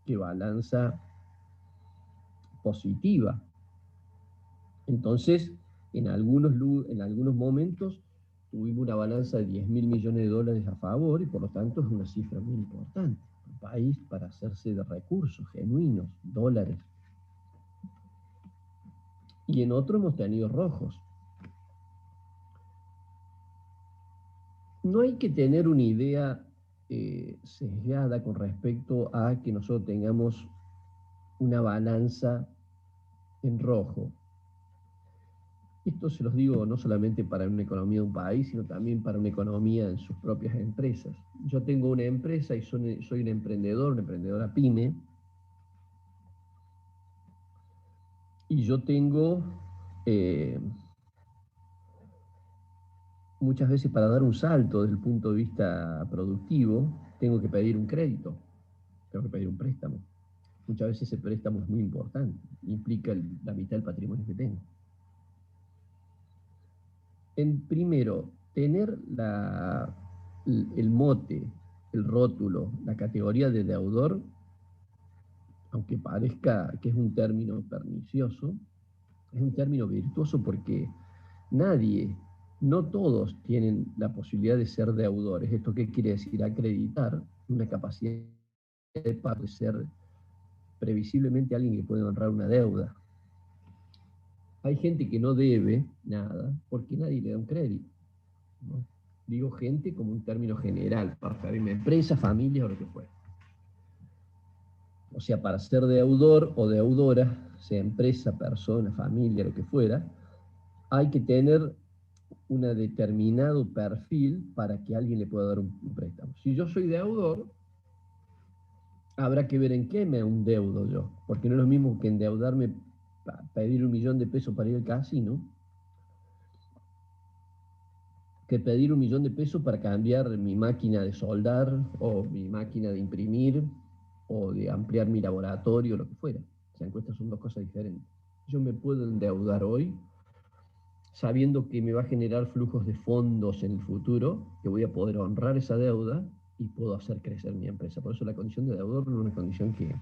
que balanza positiva. Entonces, en algunos momentos tuvimos una balanza de 10.000 millones de dólares a favor, y por lo tanto es una cifra muy importante. Un país para hacerse de recursos genuinos, dólares. Y en otro hemos tenido rojos. No hay que tener una idea sesgada con respecto a que nosotros tengamos una balanza en rojo. Esto se los digo no solamente para una economía de un país, sino también para una economía en sus propias empresas. Yo tengo una empresa y soy un emprendedor, una emprendedora pyme, y yo tengo muchas veces, para dar un salto desde el punto de vista productivo, tengo que pedir un crédito, tengo que pedir un préstamo. Muchas veces ese préstamo es muy importante, implica la mitad del patrimonio que tengo. Primero, tener el mote, el rótulo, la categoría de deudor, aunque parezca que es un término pernicioso, es un término virtuoso, porque no todos tienen la posibilidad de ser deudores. ¿Esto qué quiere decir? Acreditar una capacidad de pago, de ser previsiblemente alguien que puede honrar una deuda. Hay gente que no debe nada porque nadie le da un crédito, ¿no? Digo gente como un término general, para referirme a empresas, familias o lo que fuera. O sea, para ser deudor o deudora, sea empresa, persona, familia, lo que fuera, hay que tener un determinado perfil para que alguien le pueda dar un préstamo. Si yo soy deudor, habrá que ver en qué me endeudo yo, porque no es lo mismo que endeudarme, pedir 1.000.000 de pesos para ir al casino, que pedir 1.000.000 de pesos para cambiar mi máquina de soldar o mi máquina de imprimir o de ampliar mi laboratorio, lo que fuera. Se dan cuenta, son dos cosas diferentes. Yo me puedo endeudar hoy sabiendo que me va a generar flujos de fondos en el futuro, que voy a poder honrar esa deuda y puedo hacer crecer mi empresa. Por eso la condición de deudor no es una condición que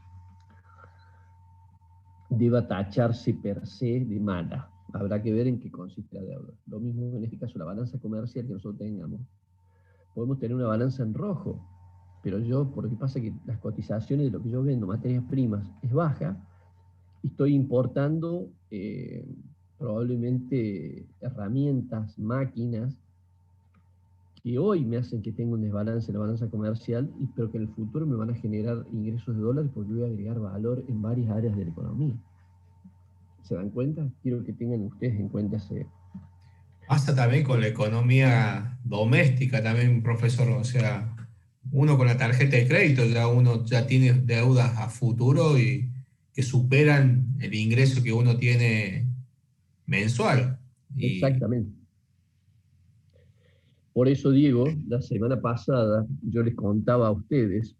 deba tacharse per se de mala. Habrá que ver en qué consiste la deuda. Lo mismo en este caso la balanza comercial que nosotros tengamos. Podemos tener una balanza en rojo, pero yo, por lo que pasa que las cotizaciones de lo que yo vendo, materias primas, es baja, y estoy importando probablemente herramientas, máquinas, que hoy me hacen que tenga un desbalance en la balanza comercial, pero que en el futuro me van a generar ingresos de dólares porque voy a agregar valor en varias áreas de la economía. ¿Se dan cuenta? Quiero que tengan ustedes en cuenta ese... Pasa también con la economía doméstica también, profesor. O sea, uno con la tarjeta de crédito ya uno ya tiene deudas a futuro y que superan el ingreso que uno tiene mensual. Y Exactamente. Por eso, Diego, la semana pasada yo les contaba a ustedes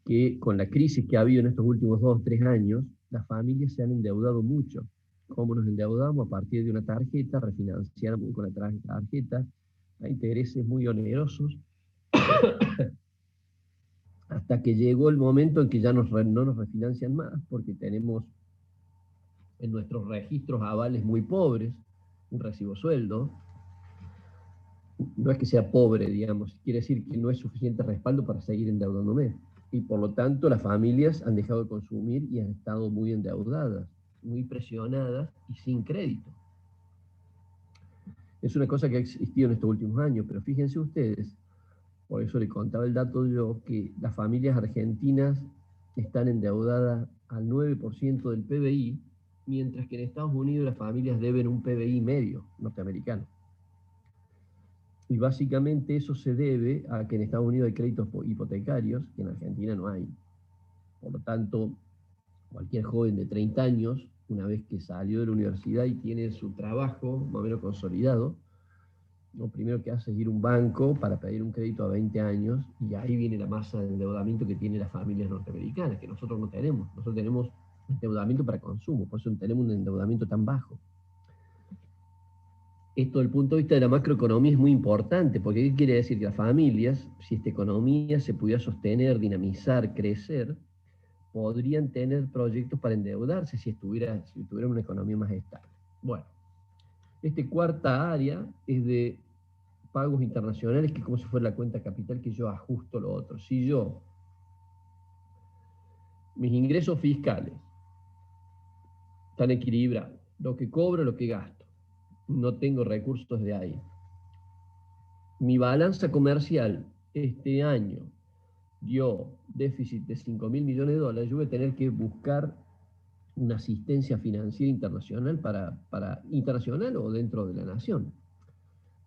que con la crisis que ha habido en estos últimos 2 o 3 años, las familias se han endeudado mucho. ¿Cómo nos endeudamos? A partir de una tarjeta, refinanciamos con la tarjeta, a intereses muy onerosos, hasta que llegó el momento en que ya no nos refinancian más, porque tenemos en nuestros registros avales muy pobres, un recibo sueldo, no es que sea pobre, digamos, quiere decir que no es suficiente respaldo para seguir endeudándome. Y por lo tanto las familias han dejado de consumir y han estado muy endeudadas, muy presionadas y sin crédito. Es una cosa que ha existido en estos últimos años, pero fíjense ustedes, por eso les contaba el dato yo, que las familias argentinas están endeudadas al 9% del PBI, mientras que en Estados Unidos las familias deben un PBI medio norteamericano. Y básicamente eso se debe a que en Estados Unidos hay créditos hipotecarios, que en Argentina no hay. Por lo tanto, cualquier joven de 30 años, una vez que salió de la universidad y tiene su trabajo más o menos consolidado, lo primero que hace es ir a un banco para pedir un crédito a 20 años, y ahí viene la masa de endeudamiento que tienen las familias norteamericanas, que nosotros no tenemos. Nosotros tenemos endeudamiento para consumo, por eso tenemos un endeudamiento tan bajo. Esto desde el punto de vista de la macroeconomía es muy importante, porque ¿qué quiere decir? Que las familias, si esta economía se pudiera sostener, dinamizar, crecer, podrían tener proyectos para endeudarse si tuviera una economía más estable. Bueno, esta cuarta área es de pagos internacionales, que es como si fuera la cuenta capital que yo ajusto lo otro. Si yo, mis ingresos fiscales están equilibrados, lo que cobro, lo que gasto, no tengo recursos de ahí. Mi balanza comercial este año dio déficit de 5.000 millones de dólares, yo voy a tener que buscar una asistencia financiera internacional internacional o dentro de la nación,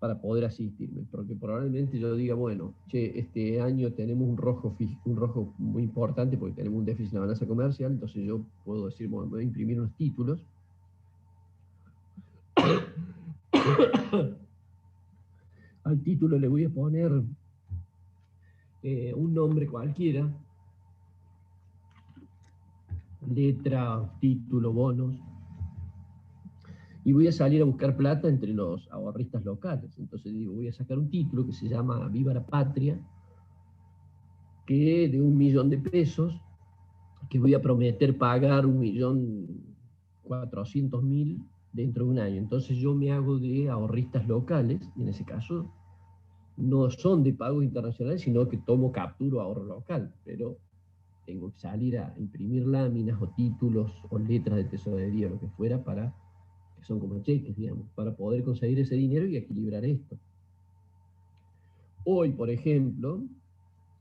para poder asistirme, porque probablemente yo diga, bueno, che, este año tenemos un rojo muy importante porque tenemos un déficit en la balanza comercial, entonces yo puedo decir, bueno, voy a imprimir unos títulos al título le voy a poner un nombre cualquiera, letra, título, bonos, y voy a salir a buscar plata entre los ahorristas locales. Entonces digo, voy a sacar un título que se llama Viva la Patria, que de 1.000.000 de pesos, que voy a prometer pagar 1.400.000 dentro de un año. Entonces yo me hago de ahorristas locales, y en ese caso no son de pagos internacionales, sino que capturo ahorro local, pero tengo que salir a imprimir láminas o títulos o letras de tesorería o lo que fuera, que son como cheques, digamos, para poder conseguir ese dinero y equilibrar esto. Hoy, por ejemplo,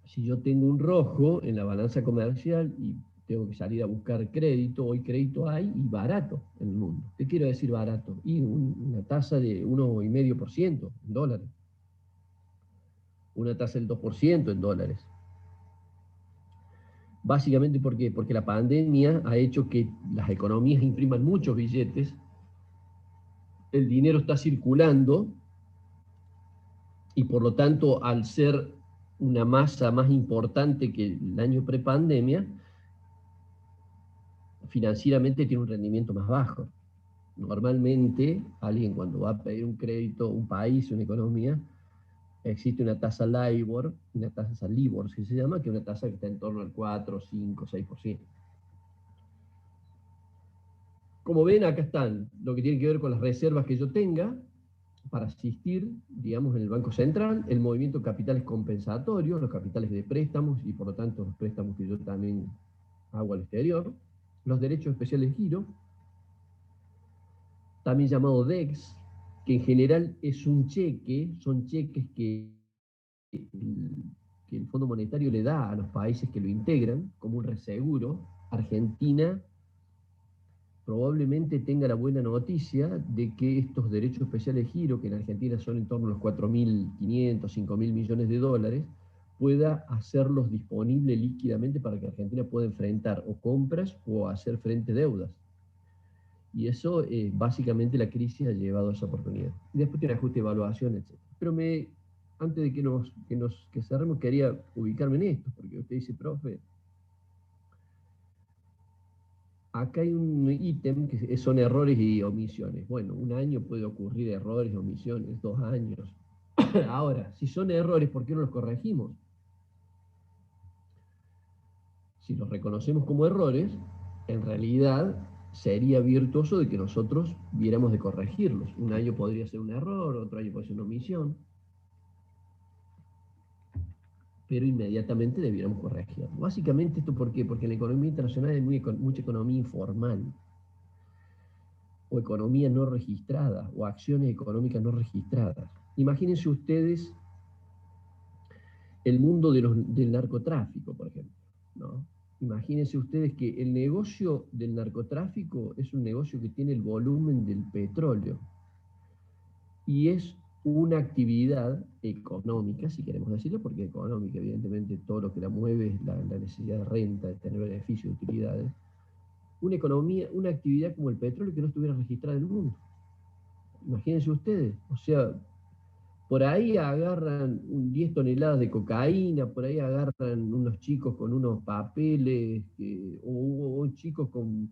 si yo tengo un rojo en la balanza comercial y tengo que salir a buscar crédito, hoy crédito hay y barato en el mundo. ¿Qué quiero decir barato? Y una tasa de 1,5% en dólares, una tasa del 2% en dólares. Básicamente, ¿por qué? Porque la pandemia ha hecho que las economías impriman muchos billetes, el dinero está circulando y por lo tanto, al ser una masa más importante que el año prepandemia, financieramente tiene un rendimiento más bajo. Normalmente, alguien cuando va a pedir un crédito, un país, una economía, existe una tasa LIBOR, una tasa LIBOR, que se llama, que es una tasa que está en torno al 4, 5, 6%. Como ven, acá están lo que tiene que ver con las reservas que yo tenga para asistir, digamos, en el Banco Central, el movimiento de capitales compensatorios, los capitales de préstamos y por lo tanto los préstamos que yo también hago al exterior, los derechos especiales de giro, también llamado DEX, que en general es un cheque, son cheques que el Fondo Monetario le da a los países que lo integran como un reseguro. Argentina probablemente tenga la buena noticia de que estos derechos especiales de giro, que en Argentina son en torno a los 4.500, 5.000 millones de dólares, pueda hacerlos disponibles líquidamente para que Argentina pueda enfrentar o compras o hacer frente a deudas. Y eso, básicamente, la crisis ha llevado a esa oportunidad. Y después tiene ajuste de evaluación, etc. Pero antes de que cerremos, quería ubicarme en esto, porque usted dice, profe, acá hay un ítem que son errores y omisiones. Bueno, un año puede ocurrir errores, omisiones, 2 años. Ahora, si son errores, ¿por qué no los corregimos? Si los reconocemos como errores, en realidad sería virtuoso de que nosotros viéramos de corregirlos. Un año podría ser un error, otro año puede ser una omisión, pero inmediatamente debiéramos corregirlo. Básicamente, ¿esto por qué? Porque en la economía internacional hay mucha economía informal, o economía no registrada, o acciones económicas no registradas. Imagínense ustedes el mundo del narcotráfico, por ejemplo, ¿no? Imagínense ustedes que el negocio del narcotráfico es un negocio que tiene el volumen del petróleo y es una actividad económica, si queremos decirlo, porque económica, evidentemente, todo lo que la mueve es la necesidad de renta, de tener beneficios, de utilidades. Una economía, una actividad como el petróleo que no estuviera registrada en el mundo. Imagínense ustedes, o sea, por ahí agarran 10 toneladas de cocaína, por ahí agarran unos chicos con unos papeles, o chicos con,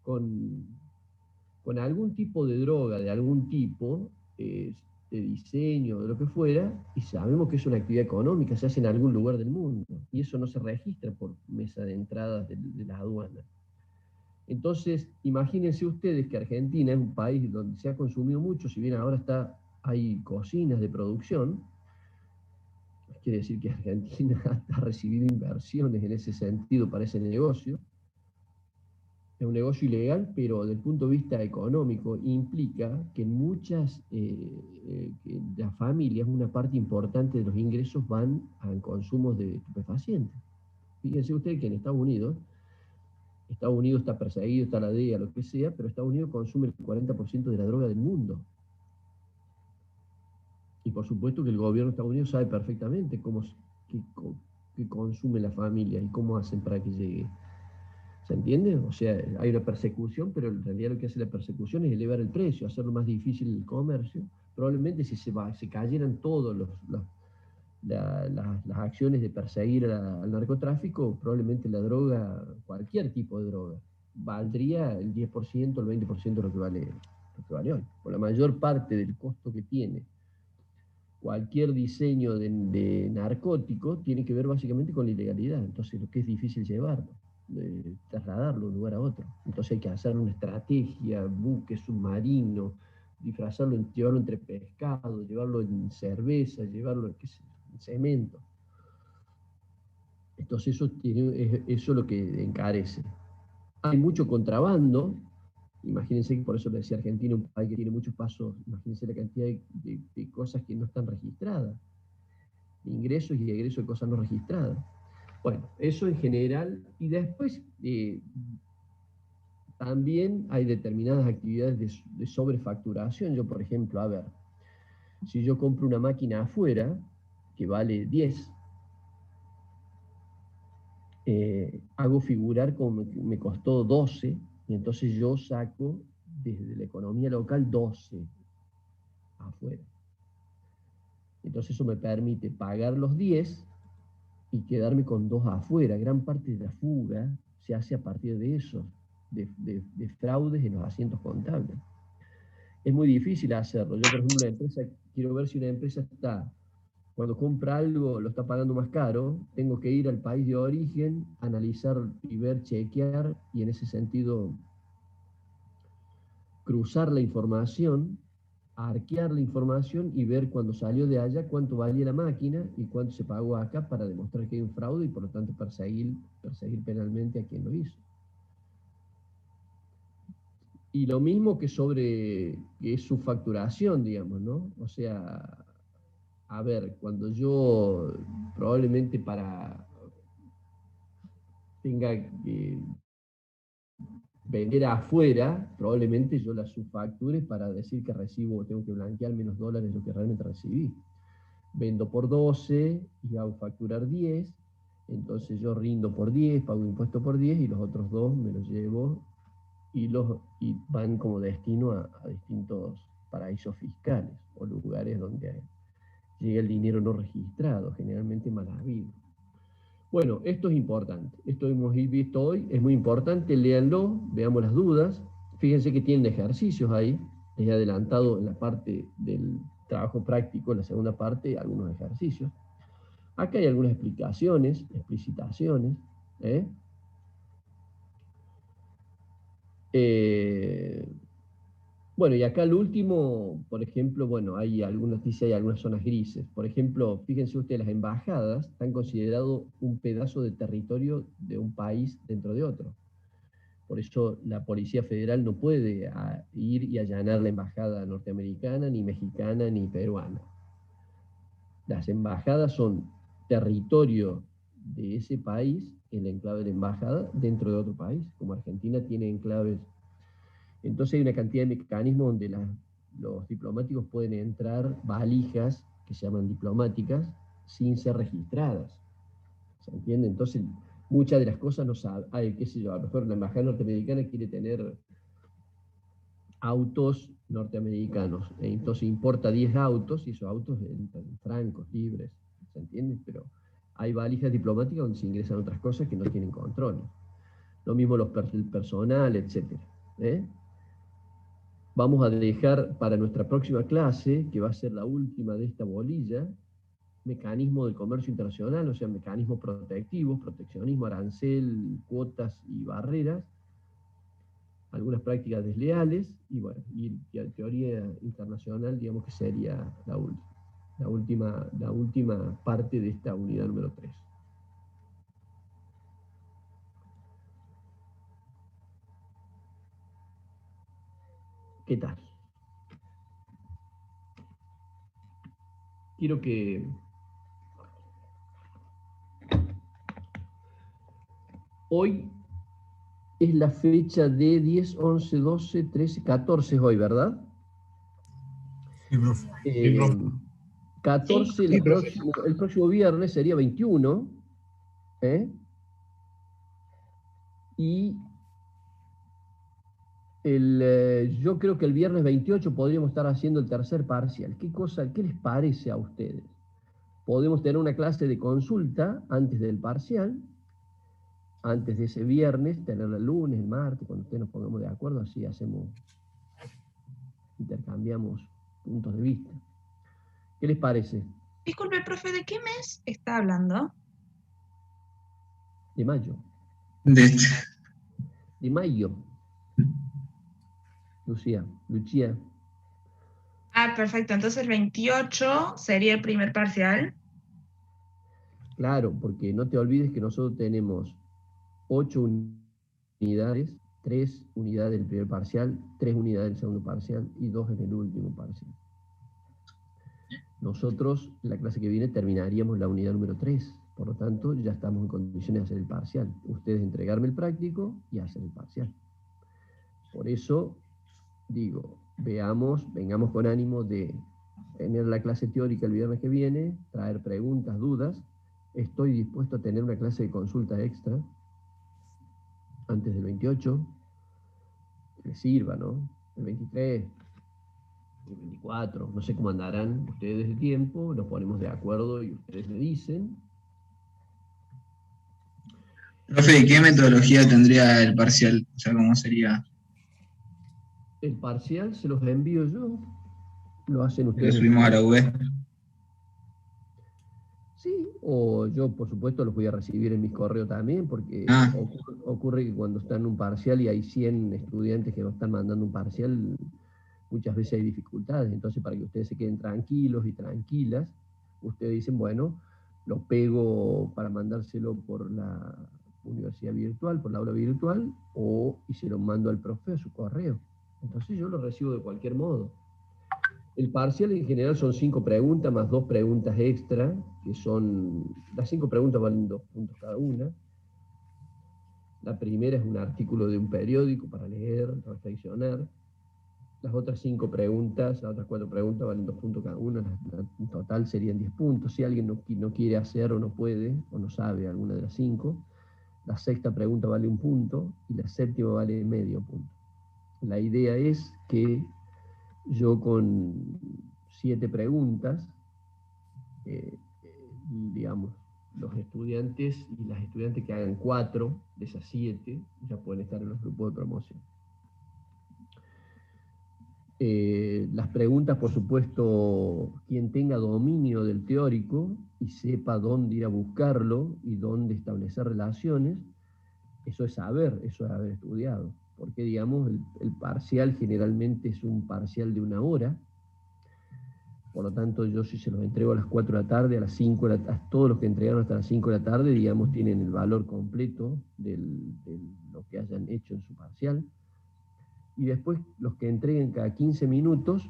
con algún tipo de droga, de algún tipo, de diseño, de lo que fuera, y sabemos que es una actividad económica, se hace en algún lugar del mundo, y eso no se registra por mesa de entradas de la aduana. Entonces, imagínense ustedes que Argentina es un país donde se ha consumido mucho, si bien ahora hay cocinas de producción, quiere decir que Argentina ha recibido inversiones en ese sentido para ese negocio. Es un negocio ilegal, pero desde el punto de vista económico implica que en muchas que las familias, una parte importante de los ingresos van al consumo de estupefacientes. Fíjense ustedes que en Estados Unidos está perseguido, está la DEA, lo que sea, pero Estados Unidos consume el 40% de la droga del mundo. Y por supuesto que el gobierno de Estados Unidos sabe perfectamente qué consume la familia y cómo hacen para que llegue. ¿Se entiende? O sea, hay una persecución, pero en realidad lo que hace la persecución es elevar el precio, hacerlo más difícil el comercio. Probablemente si se cayeran todas las acciones de perseguir al narcotráfico, probablemente la droga, cualquier tipo de droga, valdría el 10%, el 20% de lo que vale hoy. Por la mayor parte del costo que tiene cualquier diseño de narcótico tiene que ver básicamente con la ilegalidad. Entonces, lo que es difícil llevarlo, trasladarlo de un lugar a otro. Entonces hay que hacer una estrategia, buque submarino, disfrazarlo, llevarlo entre pescado, llevarlo en cerveza, llevarlo en cemento. Entonces eso es lo que encarece. Hay mucho contrabando. Imagínense que por eso le decía Argentina, un país que tiene muchos pasos, imagínense la cantidad de cosas que no están registradas. ingresos y egresos de cosas no registradas. Bueno, eso en general, y después también hay determinadas actividades de sobrefacturación. Yo, por ejemplo, a ver, si yo compro una máquina afuera que vale 10, hago figurar como me costó 12, y entonces yo saco desde la economía local 12 afuera. Entonces eso me permite pagar los 10 y quedarme con 2 afuera. Gran parte de la fuga se hace a partir de eso, de fraudes en los asientos contables. Es muy difícil hacerlo. Yo, por ejemplo, una empresa, quiero ver si una empresa está, cuando compra algo, lo está pagando más caro, tengo que ir al país de origen, analizar y ver, chequear, y en ese sentido cruzar la información, arquear la información y ver cuando salió de allá cuánto valía la máquina y cuánto se pagó acá para demostrar que hay un fraude y por lo tanto perseguir penalmente a quien lo hizo. Y lo mismo que sobre que es su facturación, digamos, ¿no? O sea, a ver, cuando yo probablemente tenga que vender afuera, probablemente yo la subfacture para decir que recibo, tengo que blanquear menos dólares de lo que realmente recibí. Vendo por 12 y hago facturar 10, entonces yo rindo por 10, pago impuesto por 10 y los otros 2 me los llevo y van como destino a distintos paraísos fiscales o lugares donde llega el dinero no registrado, generalmente mal habido. Bueno, esto es importante, esto hemos visto hoy, es muy importante, léanlo, veamos las dudas, fíjense que tienen ejercicios ahí, les he adelantado en la parte del trabajo práctico, en la segunda parte, algunos ejercicios. Acá hay algunas explicaciones, explicitaciones, ¿eh? Bueno, y acá el último, por ejemplo, bueno, hay algunas, dice, hay algunas zonas grises. Por ejemplo, fíjense ustedes, las embajadas están consideradas un pedazo de territorio de un país dentro de otro. Por eso la Policía Federal no puede ir y allanar la embajada norteamericana, ni mexicana, ni peruana. Las embajadas son territorio de ese país, el enclave de la embajada, dentro de otro país, como Argentina tiene enclaves. Entonces hay una cantidad de mecanismos donde los diplomáticos pueden entrar valijas, que se llaman diplomáticas, sin ser registradas. ¿Se entiende? Entonces, muchas de las cosas no saben, qué sé yo, a lo mejor la embajada norteamericana quiere tener autos norteamericanos, entonces importa 10 autos y esos autos entran francos, libres, ¿se entiende? Pero hay valijas diplomáticas donde se ingresan otras cosas que no tienen control. Lo mismo el personal, etc. Vamos a dejar para nuestra próxima clase, que va a ser la última de esta bolilla, mecanismo del comercio internacional, o sea, mecanismos protectivos, proteccionismo, arancel, cuotas y barreras, algunas prácticas desleales, y bueno, y teoría internacional, digamos que sería la última parte de esta unidad número 3. ¿Qué tal? Quiero que hoy es la fecha de 10, 11, 12, 13, 14 hoy, ¿verdad? Sí, profe. Sí, profe. 14, Sí. el próximo viernes sería 21, y yo creo que el viernes 28 podríamos estar haciendo el tercer parcial. ¿Qué les parece a ustedes? Podemos tener una clase de consulta antes del parcial, antes de ese viernes, tenerla el lunes, el martes, cuando ustedes nos pongamos de acuerdo, así intercambiamos puntos de vista. ¿Qué les parece? Disculpe, profe, ¿de qué mes está hablando? De mayo. De hecho. De mayo. Lucía. Ah, perfecto. Entonces el 28 sería el primer parcial. Claro, porque no te olvides que nosotros tenemos 8 unidades, 3 unidades del primer parcial, 3 unidades del segundo parcial y 2 en el último parcial. Nosotros, la clase que viene, terminaríamos la unidad número 3. Por lo tanto, ya estamos en condiciones de hacer el parcial. Ustedes entregarme el práctico y hacer el parcial. Por eso, digo, vengamos con ánimo de tener la clase teórica el viernes que viene, traer preguntas, dudas. Estoy dispuesto a tener una clase de consulta extra antes del 28, que les sirva, ¿no? El 23, el 24, no sé cómo andarán ustedes de tiempo, nos ponemos de acuerdo y ustedes me dicen. Profe, ¿y qué metodología tendría el parcial? O sea, ¿cómo sería? El parcial se los envío yo, lo hacen ¿Lo ustedes. subimos a la web? Sí, o yo por supuesto los voy a recibir en mis correos también, porque ocurre que cuando están en un parcial y hay 100 estudiantes que nos están mandando un parcial, muchas veces hay dificultades. Entonces, para que ustedes se queden tranquilos y tranquilas, ustedes dicen, bueno, lo pego para mandárselo por la universidad virtual, por la aula virtual, y se lo mando al profe a su correo. Entonces yo lo recibo de cualquier modo. El parcial en general son 5 preguntas más 2 preguntas extra, que son, las 5 preguntas valen 2 puntos cada una. La primera es un artículo de un periódico para leer, reflexionar. Las otras 5 preguntas, las otras 4 preguntas valen 2 puntos cada una, en total serían 10 puntos. Si alguien no quiere hacer o no puede, o no sabe alguna de las 5, la sexta pregunta vale 1 punto y la séptima vale medio punto. La idea es que yo con 7 preguntas, digamos, los estudiantes y las estudiantes que hagan 4 de esas 7 ya pueden estar en los grupos de promoción. Las preguntas, por supuesto, quien tenga dominio del teórico y sepa dónde ir a buscarlo y dónde establecer relaciones, eso es haber estudiado. Porque, digamos, el parcial generalmente es un parcial de 1 hora. Por lo tanto, yo si se los entrego a las 4 de la tarde, a las 5 de la tarde, todos los que entregaron hasta las 5 de la tarde, digamos, tienen el valor completo de lo que hayan hecho en su parcial. Y después los que entreguen cada 15 minutos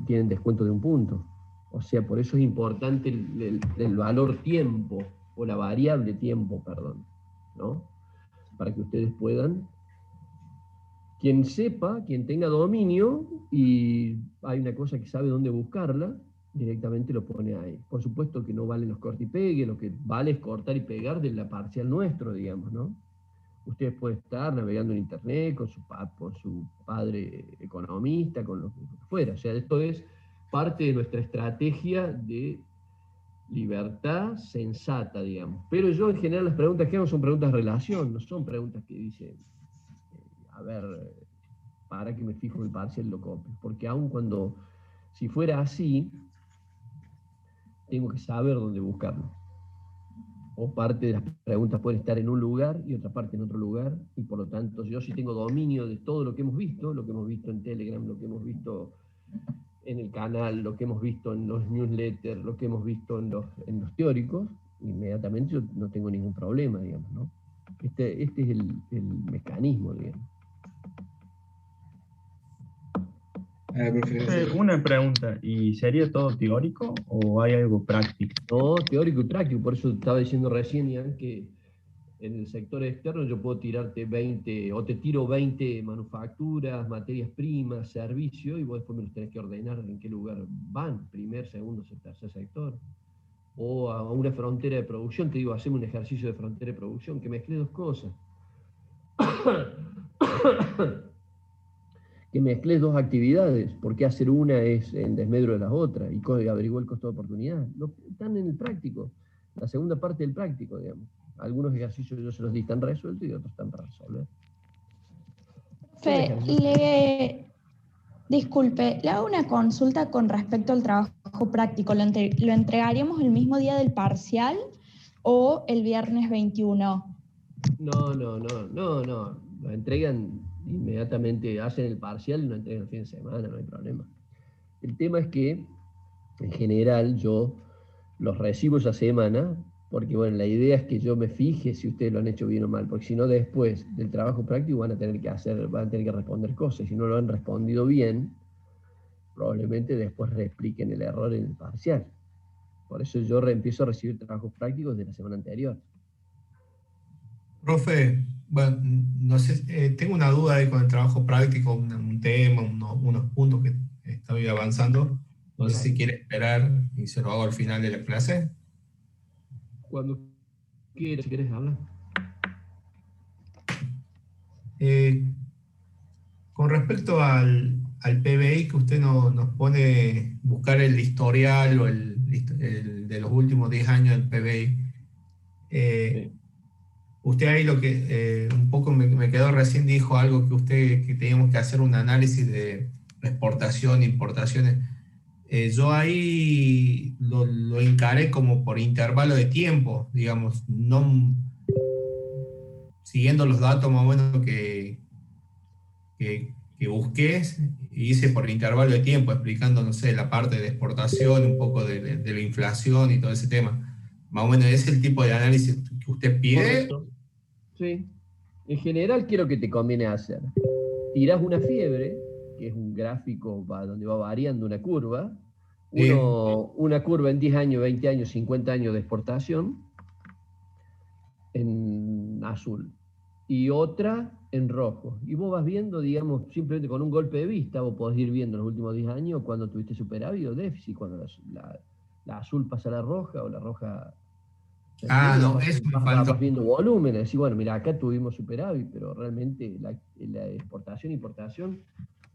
tienen descuento de 1 punto. O sea, por eso es importante el valor tiempo, o la variable tiempo, perdón, ¿no? Para que ustedes puedan, quien sepa, quien tenga dominio, y hay una cosa que sabe dónde buscarla, directamente lo pone ahí. Por supuesto que no valen los corta y pegue, lo que vale es cortar y pegar de la parcial nuestro, digamos, ¿no? Ustedes pueden estar navegando en internet con su padre economista, con lo que fuera. O sea, esto es parte de nuestra estrategia de libertad sensata, digamos. Pero yo en general las preguntas que hago son preguntas de relación, no son preguntas que dicen, a ver, para que me fijo en el parcial y lo copio. Porque aun cuando, si fuera así, tengo que saber dónde buscarlo. O parte de las preguntas pueden estar en un lugar y otra parte en otro lugar, y por lo tanto yo sí tengo dominio de todo lo que hemos visto en Telegram, lo que hemos visto en el canal, lo que hemos visto en los newsletters, lo que hemos visto en los teóricos, inmediatamente yo no tengo ningún problema, digamos, ¿no? Este es el mecanismo, digamos. Una pregunta, ¿y sería todo teórico o hay algo práctico? No, teórico y práctico, por eso estaba diciendo recién, Ian, que en el sector externo yo puedo tirarte 20, o te tiro 20 manufacturas, materias primas, servicios, y vos después me los tenés que ordenar en qué lugar van, primer, segundo, tercer sector. O a una frontera de producción, te digo, hacemos un ejercicio de frontera de producción, que mezcle 2 cosas. Que mezcles 2 actividades, porque hacer una es en desmedro de las otras, y averiguar el costo de oportunidad. Están en el práctico, la segunda parte del práctico, digamos. Algunos ejercicios yo se los di, están resueltos y otros están para resolver. Disculpe, le hago una consulta con respecto al trabajo práctico. ¿Lo entregaríamos el mismo día del parcial o el viernes 21? No. Lo entregan inmediatamente, hacen el parcial y lo entregan el fin de semana, no hay problema. El tema es que, en general, yo los recibo esa semana, porque bueno, la idea es que yo me fije si ustedes lo han hecho bien o mal, porque si no, después del trabajo práctico van a tener que responder cosas. Si no lo han respondido bien, probablemente después repliquen el error en el parcial. Por eso yo empiezo a recibir trabajos prácticos de la semana anterior. Profe, bueno, no sé, tengo una duda ahí con el trabajo práctico, un tema, unos puntos que estoy avanzando. No sé si quiere esperar y se lo hago al final de la clase. Cuando quieras, si quieres hablar. Con respecto al PBI que usted nos pone, buscar el historial o el de los últimos 10 años del PBI, Sí. usted ahí lo que un poco me quedó recién dijo algo que teníamos que hacer un análisis de exportación, importaciones. Yo ahí lo encaré como por intervalo de tiempo, digamos, no siguiendo los datos más o menos que busqué, hice por intervalo de tiempo, explicando, no sé, la parte de exportación, un poco de la inflación y todo ese tema. Más o menos es el tipo de análisis que usted pide. Correcto. Sí. En general, ¿qué es lo que te conviene hacer? Tirás una fiebre, que es un gráfico donde va variando una curva, Sí. una curva en 10 años, 20 años, 50 años de exportación, en azul, y otra en rojo. Y vos vas viendo, digamos, simplemente con un golpe de vista, vos podés ir viendo en los últimos 10 años cuando tuviste superávit o déficit, cuando la azul pasa a la roja o la roja... Ah, no, Vas, eso me vas falta. viendo volúmenes, y bueno, mira, acá tuvimos superávit, pero realmente la exportación e importación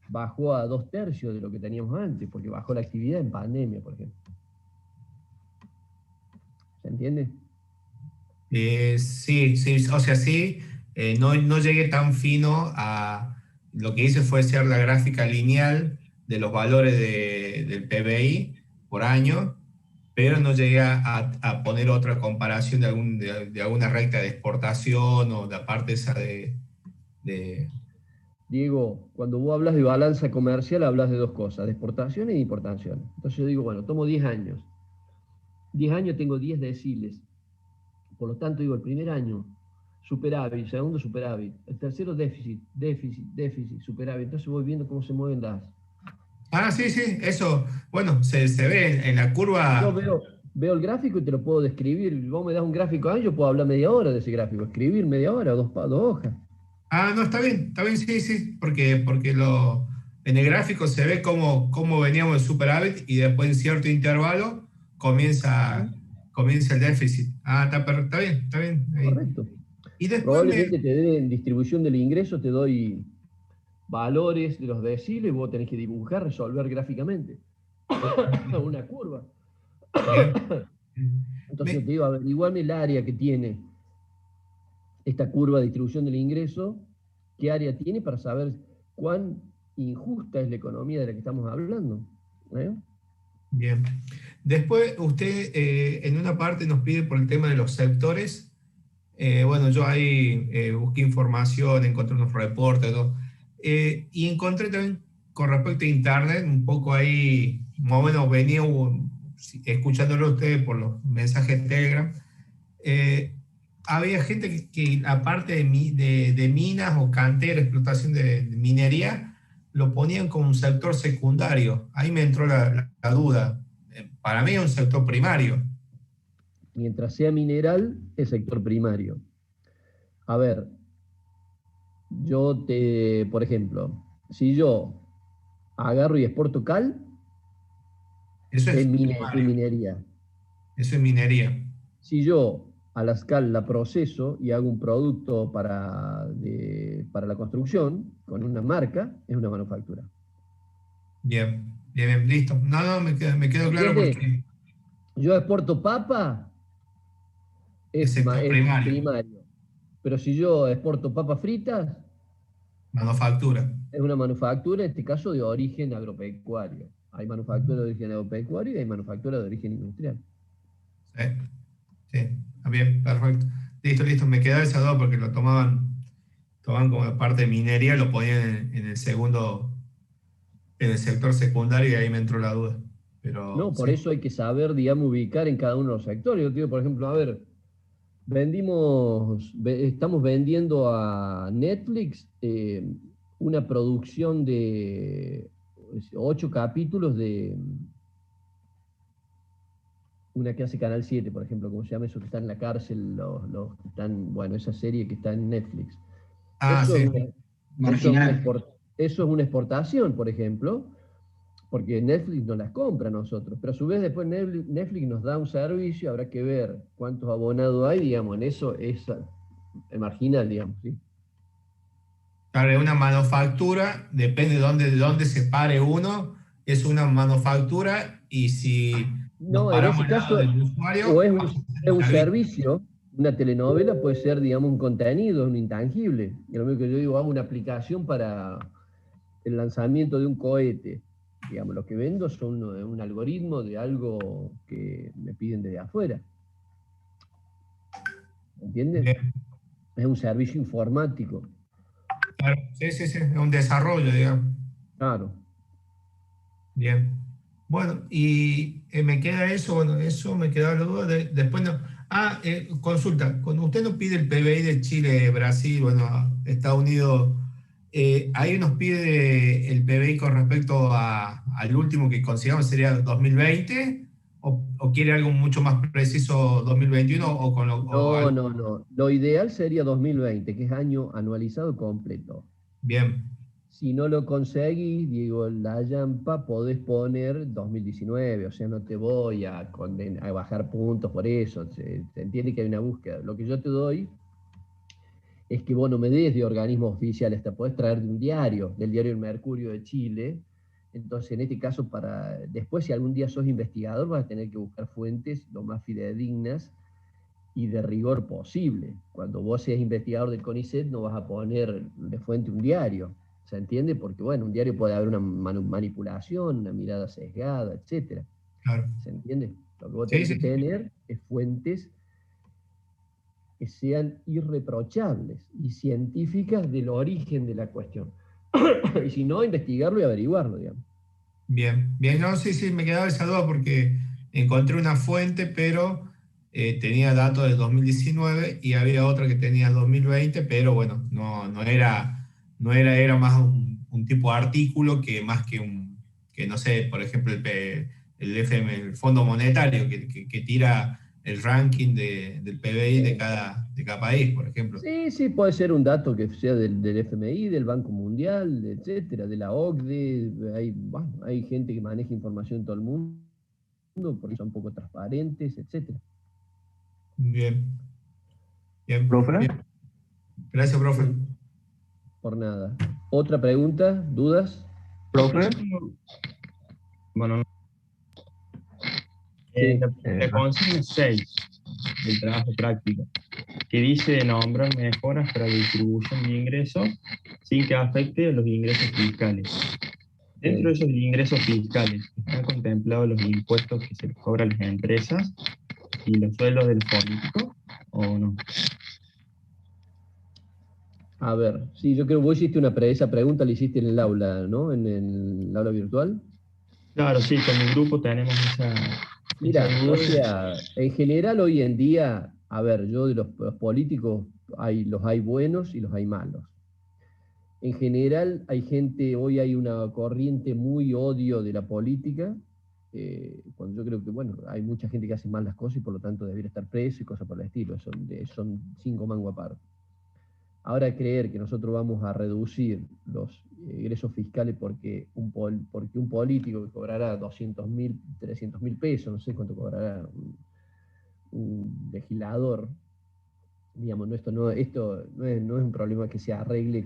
bajó a 2/3 de lo que teníamos antes, porque bajó la actividad en pandemia, por ejemplo. ¿Se entiende? Sí, sí, o sea, sí, no llegué tan fino a... Lo que hice fue hacer la gráfica lineal de los valores del PBI por año, pero no llegué a poner otra comparación de alguna recta de exportación o la parte esa de- Diego, cuando vos hablas de balanza comercial, hablas de dos cosas, de exportación y de importación. Entonces yo digo, bueno, tomo 10 años. 10 años tengo 10 deciles. Por lo tanto, digo, el primer año, superávit, segundo superávit, el tercero déficit, déficit, déficit, superávit. Entonces voy viendo cómo se mueven las... Ah, sí, sí, eso, bueno, se ve en la Yo curva. veo el gráfico y te lo puedo describir. Vos me das un gráfico a yo puedo hablar media hora de ese gráfico, escribir media hora, dos hojas. Ah, no, está bien, sí, sí, porque en el gráfico se ve cómo veníamos de superávit y después en cierto intervalo comienza, comienza el déficit. Ah, está bien. Ahí. Correcto. Y después Probablemente te den distribución del ingreso, te doy valores de los deciles, vos tenés que dibujar, resolver gráficamente una curva. bien. Entonces yo te Me- digo, averiguame el área que tiene esta curva de distribución del ingreso, qué área tiene para saber cuán injusta es la economía de la que estamos hablando. ¿Eh? Bien. Después usted en una parte nos pide por el tema de los sectores. Bueno, yo ahí busqué información, encontré unos reportes, ¿no? Y encontré también con respecto a Internet, un poco ahí, más o menos venía escuchándolo a ustedes por los mensajes de Telegram. eh, Había gente que aparte de minas o cantera, explotación de minería, lo ponían como un sector secundario. Ahí me entró la duda. Para mí es un sector primario. Mientras sea mineral, es sector primario. A ver, por ejemplo, si yo agarro y exporto cal, Eso es es primario, minería. eso es minería. Si yo a la cal la proceso y hago un producto para la construcción, con una marca, es una manufactura. Bien, listo. No, me ¿Se quedó claro entiende? porque Yo exporto papa, es sector es primario, primario. Pero si yo exporto papas fritas, manufactura. es una manufactura, en este caso de origen agropecuario. Hay manufactura de origen agropecuario y hay manufactura de origen industrial. Sí, sí. Bien, perfecto. Listo. Me quedó esa duda porque tomaban como parte de minería, lo ponían en el segundo, en el sector secundario y ahí me entró la duda. Pero No, por sí. eso hay que saber, digamos, ubicar en cada uno de los sectores. Yo te digo, por ejemplo, a ver, estamos vendiendo a Netflix una producción 8 capítulos de una que hace Canal 7, por ejemplo, ¿cómo se llama eso? Que están en la cárcel, que están, bueno, esa serie que está en Netflix. Eso, sí. eso es una exportación, por ejemplo, porque Netflix no las compra a nosotros, pero a su vez después Netflix nos da un servicio, habrá que ver cuántos abonados hay, digamos, en eso es marginal, digamos, ¿sí? Claro, una manufactura, depende de dónde se pare uno, es una manufactura y si nos No, en paramos ese al lado caso, del o usuario, es pasa a ser es un un servicio. servicio, una telenovela puede ser, digamos, un contenido, un intangible. Y lo mismo que yo digo, hago una aplicación para el lanzamiento de un cohete. Digamos, lo que vendo son un algoritmo de algo que me piden desde afuera. ¿Entiendes? Bien, Es un servicio informático. claro, sí, es un desarrollo, digamos. Claro. Bien. Bueno, y me queda eso, bueno, eso me quedaba la duda. Después no. Consulta, cuando usted nos pide el PBI de Chile, Brasil, bueno, Estados Unidos, ahí nos pide el PBI con respecto al último que consideramos sería 2020, o quiere algo mucho más preciso 2021, o con No, no, no. Lo ideal sería 2020, que es año anualizado completo. Bien, Si no lo conseguís, digo, la Yampa, podés poner 2019, o sea, no te voy a bajar puntos por eso, se entiende que hay una búsqueda. Lo que yo te doy es que vos no me des de organismos oficiales, te podés traer de un diario, del diario El Mercurio de Chile. Entonces, en este caso, después, si algún día sos investigador, vas a tener que buscar fuentes lo más fidedignas y de rigor posible. Cuando vos seas investigador del CONICET, no vas a poner de fuente un diario. ¿Se entiende? Porque, bueno, un diario puede haber una manipulación, una mirada sesgada, etc. claro. ¿Se entiende? Lo que vos Sí, tenés sí, que tener es fuentes que sean irreprochables y científicas del origen de la cuestión. Y si no, investigarlo y averiguarlo, digamos. bien, bien, no, sí, sí, me quedaba esa duda porque encontré una fuente, pero tenía datos de 2019 y había otra que tenía 2020, pero bueno, era más un tipo de artículo que más que no sé, por ejemplo, el FM, el Fondo Monetario, que tira el ranking del PBI de cada país, por ejemplo. Sí, sí, puede ser un dato que sea del FMI, del Banco Mundial, etcétera, de la OCDE. Hay gente que maneja información en todo el mundo, porque son poco transparentes, etcétera. Bien, bien, ¿Profe? bien. Gracias, profe. Sí, por nada. ¿Otra pregunta? ¿Dudas? ¿Profe? Bueno, Sí. la consigna 6 del trabajo práctico, que dice nombrar mejoras para la distribución de ingresos sin que afecte a los ingresos fiscales. Dentro de esos ingresos fiscales, ¿están contemplados los impuestos que se les cobran a las empresas y los sueldos de los políticos o no? A ver, sí, yo creo que vos hiciste esa pregunta la hiciste en el aula, ¿no? En el aula virtual. Claro, sí, con mi grupo tenemos esa Mira, duda. o sea, en general hoy en día, a ver, yo de los políticos los hay buenos y los hay malos. En general hay gente, hoy hay una corriente muy odio de la política, cuando yo creo que, bueno, hay mucha gente que hace mal las cosas y por lo tanto debería estar preso y cosas por el estilo, son 5 mangos aparte. Ahora creer que nosotros vamos a reducir los ingresos fiscales porque un político que cobrará 200.000, 300.000 pesos, no sé cuánto cobrará un legislador, digamos, esto no es un problema que se arregle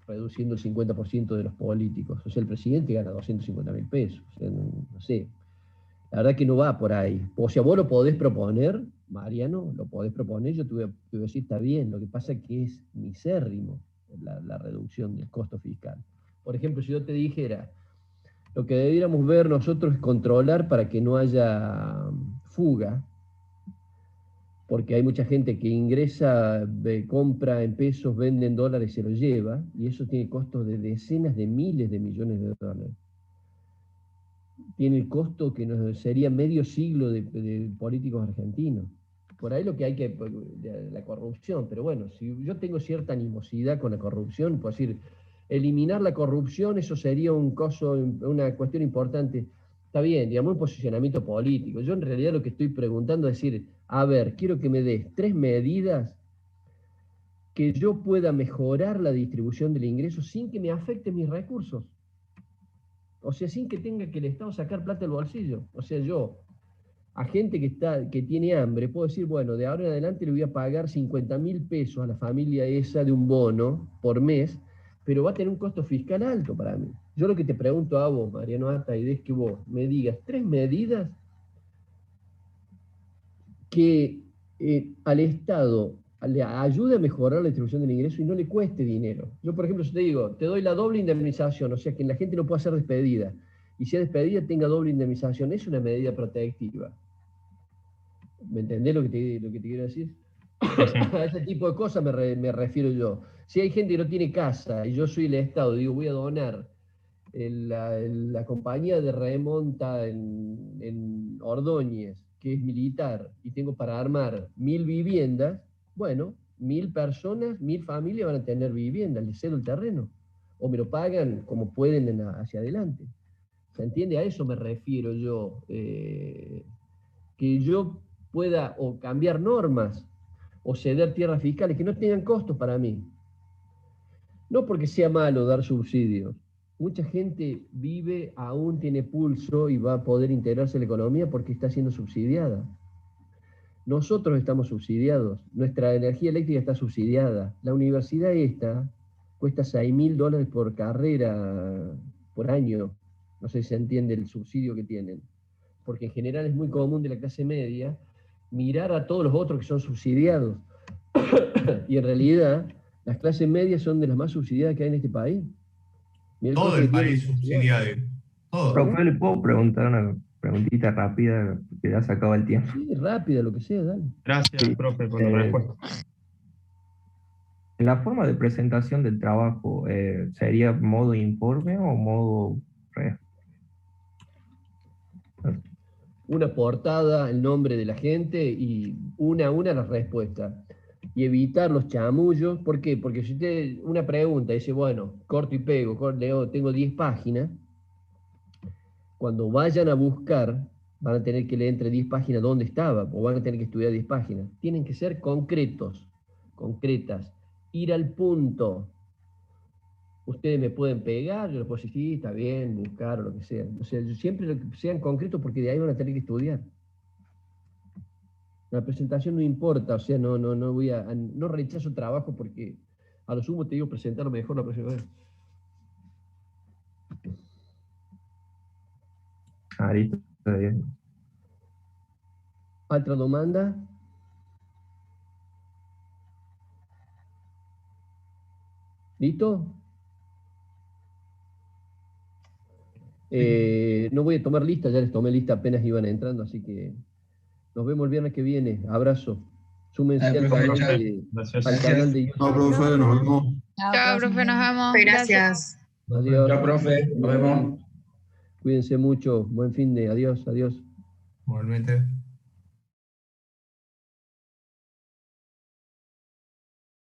reduciendo el 50% de los políticos. O sea, el presidente gana 250.000 pesos. O sea, no sé. La verdad que no va por ahí. O sea, vos lo podés proponer, Mariano, lo podés proponer, yo te voy a decir, está bien, lo que pasa es que es misérrimo la reducción del costo fiscal. Por ejemplo, si yo te dijera, lo que debiéramos ver nosotros es controlar para que no haya fuga, porque hay mucha gente que ingresa, compra en pesos, vende en dólares y se lo lleva, y eso tiene costos de decenas de miles de millones de dólares. Tiene el costo que sería medio siglo de políticos argentinos. Por ahí lo que hay la corrupción, pero bueno, si yo tengo cierta animosidad con la corrupción, puedo decir, eliminar la corrupción, eso sería una cuestión importante. Está bien, digamos, un posicionamiento político. Yo en realidad lo que estoy preguntando es decir, a ver, quiero que me des 3 medidas que yo pueda mejorar la distribución del ingreso sin que me afecte mis recursos. O sea, sin que tenga que el Estado sacar plata del bolsillo. O sea, yo, a gente que tiene hambre, puedo decir, bueno, de ahora en adelante le voy a pagar 50.000 pesos a la familia esa de un bono por mes, pero va a tener un costo fiscal alto para mí. Yo lo que te pregunto a vos, Mariano Ataide, es que vos me digas 3 medidas que al Estado le ayude a mejorar la distribución del ingreso y no le cueste dinero. Yo, por ejemplo, si te digo, te doy la doble indemnización, o sea, que la gente no pueda ser despedida, y si es despedida tenga doble indemnización, es una medida protectiva. ¿Me entendés lo que te quiero decir? A ese tipo de cosas me refiero yo. Si hay gente que no tiene casa y yo soy el Estado, digo, voy a donar la compañía de remonta en Ordóñez, que es militar, y tengo para armar 1000 viviendas, bueno, 1000 personas, 1000 familias van a tener viviendas, les cedo el terreno, o me lo pagan como pueden hacia adelante. ¿Se entiende? A eso me refiero yo, que yo pueda o cambiar normas, o ceder tierras fiscales que no tengan costos para mí. No porque sea malo dar subsidios. Mucha gente vive, aún tiene pulso y va a poder integrarse en la economía porque está siendo subsidiada. Nosotros estamos subsidiados, nuestra energía eléctrica está subsidiada. La universidad esta cuesta $6.000 por carrera por año. No sé si se entiende el subsidio que tienen. Porque en general es muy común de la clase media mirar a todos los otros que son subsidiados. Y en realidad, las clases medias son de las más subsidiadas que hay en este país. Mirá Todo el país subsidiado. Todo. Profe, ¿le puedo preguntar una preguntita rápida? Que ya se acaba el tiempo. Sí, rápida, lo que sea, dale. Gracias, Sí. profe, por la respuesta. En la forma de presentación del trabajo, ¿sería modo informe o modo Una portada, el nombre de la gente y una la respuesta. Y evitar los chamullos. ¿Por qué? Porque si usted una pregunta dice, bueno, corto y pego, leo, tengo 10 páginas, cuando vayan a buscar, van a tener que leer entre 10 páginas dónde estaba, o van a tener que estudiar 10 páginas. Tienen que ser concretos, concretas, ir al punto. Ustedes me pueden pegar, yo les puedo decir, sí, está bien, buscar o lo que sea. O sea, siempre sean concretos porque de ahí van a tener que estudiar. La presentación no importa, o sea, no rechazo trabajo porque a lo sumo te digo presentarlo mejor la próxima vez. listo, está bien. ¿Otra demanda? ¿Listo? No voy a tomar lista, ya les tomé lista apenas iban entrando, así que nos vemos el viernes que viene. Abrazo. Súmense al canal de YouTube. Chao, profe, nos vemos. Chao, profe, nos vemos. Gracias. Adiós. Chao, profe, nos vemos. Cuídense mucho. Buen fin de. Adiós, adiós. Igualmente.